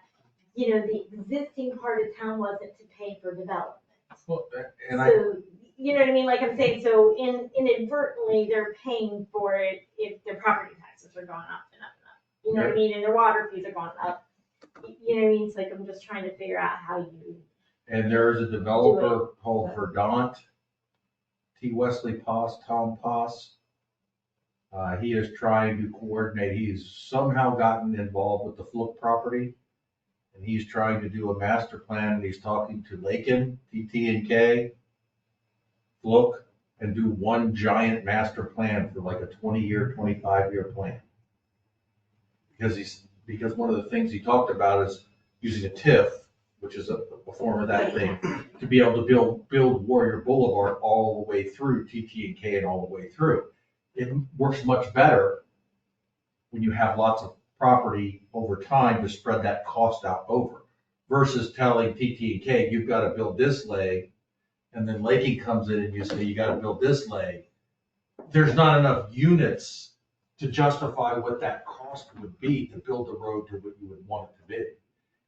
you know, the existing part of town wasn't to pay for development. Well, and I, So, you know what I mean, like I'm saying, so inadvertently, they're paying for it if their property taxes are going up and up and up. You know what I mean, and their water fees are going up. You know what I mean, it's like, I'm just trying to figure out how you. and there is a developer called Verdant, T. Wesley Poss, Tom Poss. He is trying to coordinate, he's somehow gotten involved with the Fluke property. And he's trying to do a master plan, and he's talking to Lakin, TT&K, Fluke, and do one giant master plan for like a 20-year, 25-year plan. Because one of the things he talked about is using a TIF, which is a form of that thing, to be able to build Warrior Boulevard all the way through TT&K and all the way through. It works much better when you have lots of property over time to spread that cost out over, versus telling TT&K, you've got to build this leg, and then Laking comes in and you say, you got to build this leg. There's not enough units to justify what that cost would be to build the road to what you would want it to be.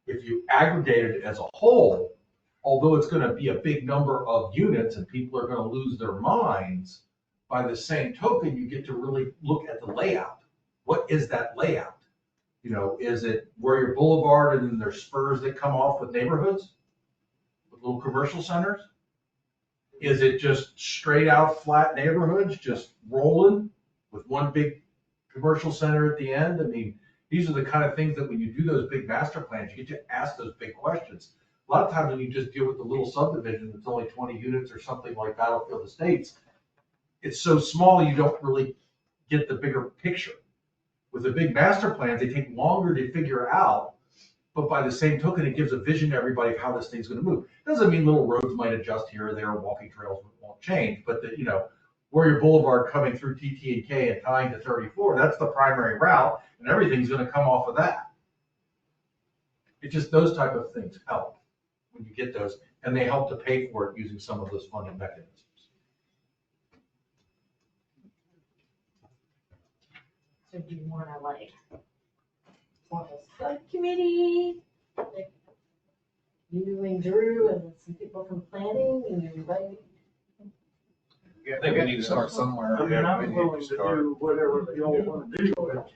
If you aggregated it as a whole, although it's going to be a big number of units and people are going to lose their minds, by the same token, you get to really look at the layout. What is that layout? You know, is it Warrior Boulevard and then there's spurs that come off with neighborhoods, with little commercial centers? Is it just straight out flat neighborhoods, just rolling with one big commercial center at the end? I mean, these are the kind of things that when you do those big master plans, you get to ask those big questions. A lot of times when you just deal with the little subdivision that's only 20 units or something like Battlefield Estates, it's so small you don't really get the bigger picture. With the big master plans, they take longer to figure out, but by the same token, it gives a vision to everybody of how this thing's gonna move. Doesn't mean little roads might adjust here or there, walking trails won't change, but the, Warrior Boulevard coming through TT&K and tying to 34, that's the primary route, and everything's gonna come off of that. It just, those type of things help when you get those, and they help to pay for it using some of those funding mechanisms. So do you wanna form a subcommittee? Like, you and Drew and some people from planning and everybody? I think we need to start somewhere. I mean, I'm willing to do whatever y'all want to do, but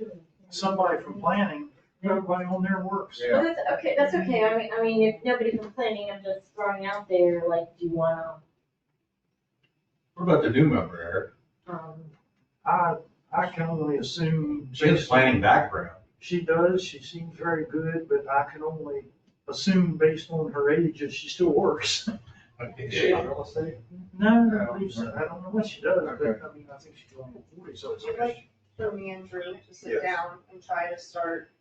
somebody from planning, everybody on there works. Well, that's okay, I mean, if nobody from planning, I'm just throwing out there, do you wanna, What about the new member, Eric? I can only assume. She has planning background. She does, she seems very good, but I can only assume based on her age that she still works. No, I don't believe so. I don't know what she does, but I mean, I think she's only 40, so it's. Would you like for me and Drew to sit Yes. down and try to start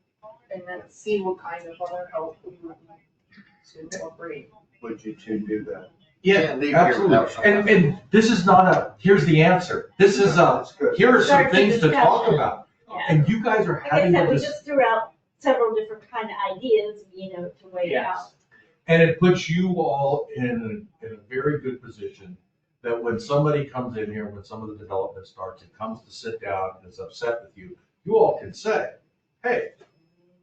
and then see what kind of other help we would need to incorporate? Would you two do that? Yeah, leave here absolutely. without something. And this is not here's the answer. This is here are some Start the things to talk discussion. about. Yeah. And you guys are like I having said, we this, just threw out several different kind of ideas, to weigh out. and it puts you all in a very good position that when somebody comes in here, when some of the development starts, and comes to sit down and is upset with you, you all can say, hey,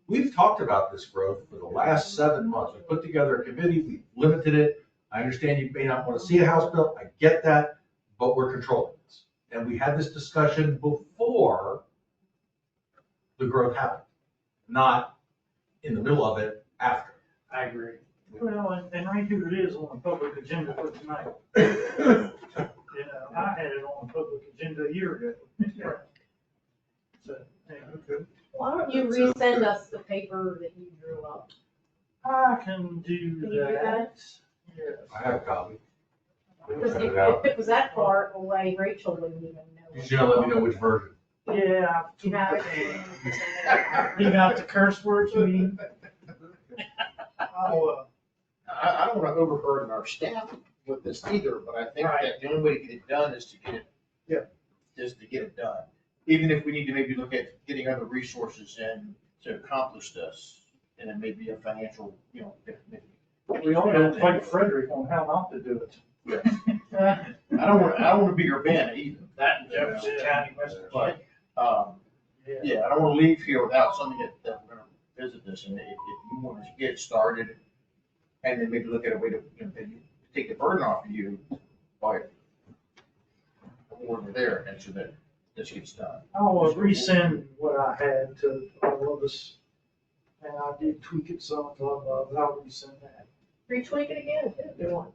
we've talked about this growth for the last 7 months. We put together a committee, we limited it. I understand you may not want to see a house built, I get that, but we're controlling this. And we had this discussion before the growth happened, not in the middle of it after. I agree. Well, and right here it is on the public agenda for tonight. I had it on the public agenda a year ago. So, okay. Why don't you resend us the paper that you drew up? I can do Can you do that. that? Yes. I have a copy. Because Send if it out. it was that far away, Rachel wouldn't even know. You should let me know which version. Yeah. You have Leave out the curse words, you mean? I don't want to overburden our staff with this either, but I think that the only way to get it done is to get it done. Even if we need to maybe look at getting other resources in to accomplish this, and then maybe a financial, We all got to fight Frederick on how not to do it. I don't want to be your bandit either. That in Jefferson County, West Virginia. But, yeah, I don't want to leave here without something that we're going to visit this, and if you want to get started, and then maybe look at a way to, take the burden off of you by over there, and so that this gets done. I'll resend what I had to all of us, and I did tweak it some, but I'll resend that. Retweak it again, if you want.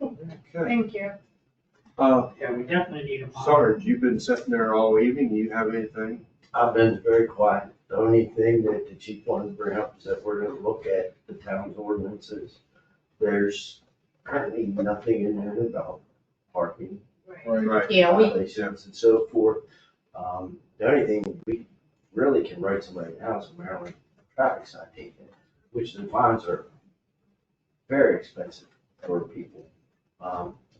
Okay. Thank you. Yeah, we definitely need a. Sarge, you've been sitting there all evening. You have anything? I've been very quiet. The only thing that the chief wanted to bring up is that we're gonna look at the town's ordinances. There's currently nothing in there about parking. Right. Yeah, we, Violations and so forth. The only thing we really can write somebody now is a Maryland traffic citation, which the fines are very expensive for people.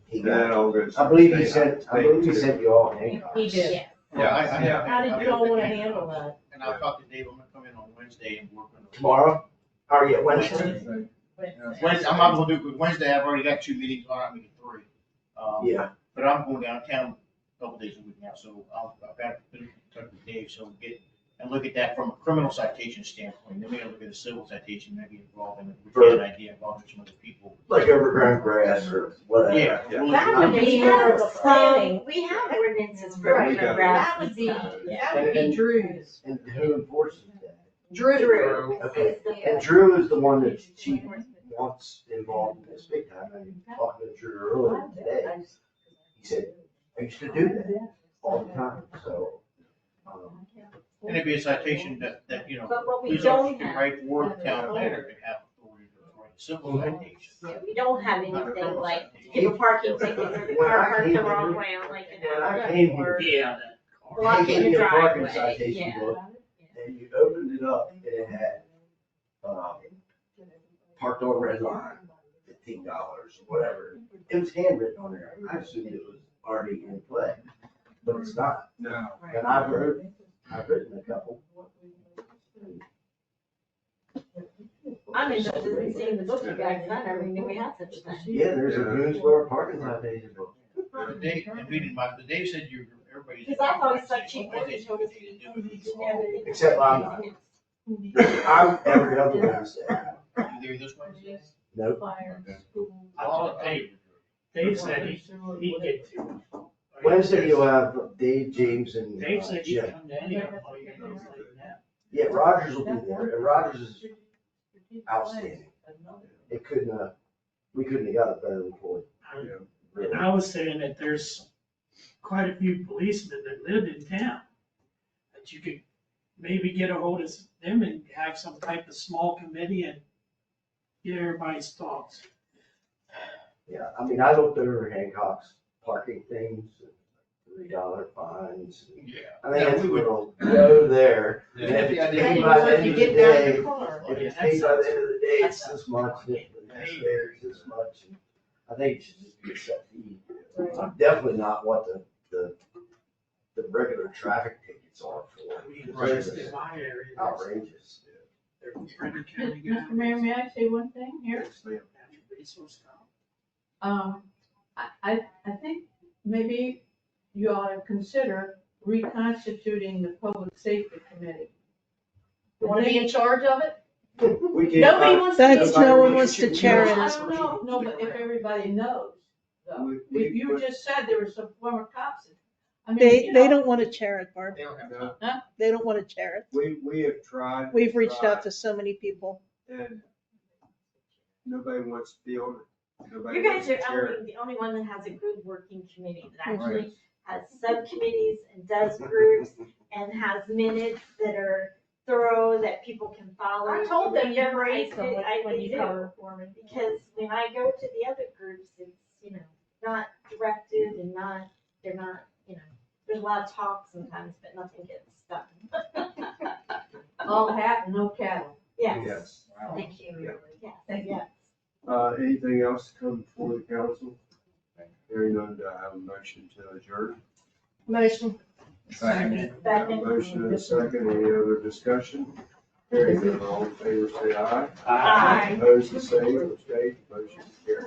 He That got, all goes. I believe he state. sent you all handcuffs. he did. Yeah, How did you all want to handle that? And I'll talk to Dave, I'm gonna come in on Wednesday and work on it. Tomorrow? Or yeah, Wednesday? Wednesday, I'm not gonna do, because Wednesday I've already got 2 meetings, I'm making 3. Yeah. But I'm going downtown a couple days a week now, so I've got to talk with Dave, so look at that from a criminal citation standpoint, then we gotta look at a civil citation, maybe involving, an idea involving some other people. Like overgrown grass or whatever. Yeah. That would be more of a planning. We have ordinances for Right. grass That would be, Yeah. that would be Drew's. And who enforces that? Drew. Okay, and Drew is the one that chief wants involved in this big time. I was talking to Drew earlier today. He said, I used to do that all the time, so. And it'd be a citation that, But what we police don't officers can have. write, or the town planner can have authority to write a civil citation. Yeah, we don't have anything like give a parking ticket or the car parked the wrong way on like When I an came or here, they blocking gave me the a parking driveway, citation yeah. book, and you opened it up, and it had, parked on a red line, $15, whatever. It was handwritten on there. I assumed it was already in play, but it's not. No. And I've written a couple. I'm interested in seeing the book you guys done, I never knew we had such a thing. Yeah, there's a Greensboro parking lot days book. Dave, Dave said you, everybody's. Because I thought it's like cheap, they told us we didn't have it. Except I'm not. I'm every other Wednesday. You there this Wednesday? Nope. I thought Dave. Dave said he'd get to. Wednesday you'll have Dave, James, and Dave said he'd Jim. come to any of them, all you guys like that. Yeah, Rogers will be there, and Rogers is outstanding. It couldn't, we couldn't have got it better than Floyd. And I was saying that there's quite a few policemen that live in town, that you could maybe get a hold of them and have some type of small committee and get everybody's thoughts. Yeah, I mean, I looked over Hancock's parking things, $3 fines. Yeah. I think we will go there, and if it's paid by the end of the day, if it's paid by the end of the day, it's this much, if it's there, it's this much. I think it should just be a set fee. Definitely not what the regular traffic tickets are for. Right. It's outrageous. Mr. Mayor, may I say one thing here? I think maybe you ought to consider reconstituting the public safety committee. You wanna be in charge of it? We can't. Nobody wants to. That's, no one wants to chair I it. don't know, no, but if everybody knows, though. If you just said there were some former cops. I mean, They you know, don't want to chair it, Barb. They don't have No, time. They don't want to chair it. we have tried. We've reached out to so many people. And nobody wants to be on it. Nobody You guys wants to are chair it. the only one that has a good working committee that actually has subcommittees and does groups and has minutes that are thorough, that people can follow. I told them Yeah, to raise them I when you do. cover for me. Because when I go to the other groups, it's, not directed and they're not, there's a lot of talk sometimes, but nothing gets done. all hat and no cattle. Yes. Yes. Thank you. Yeah. Yes, Thank you. yes. Anything else to come before the council? Hearing none, do I have a motion to adjourn? Motion. Second. Got a motion and a second, any other discussion? Hearing none, all in favor, say aye. Aye. Opposed, the same, abstained, motion carried.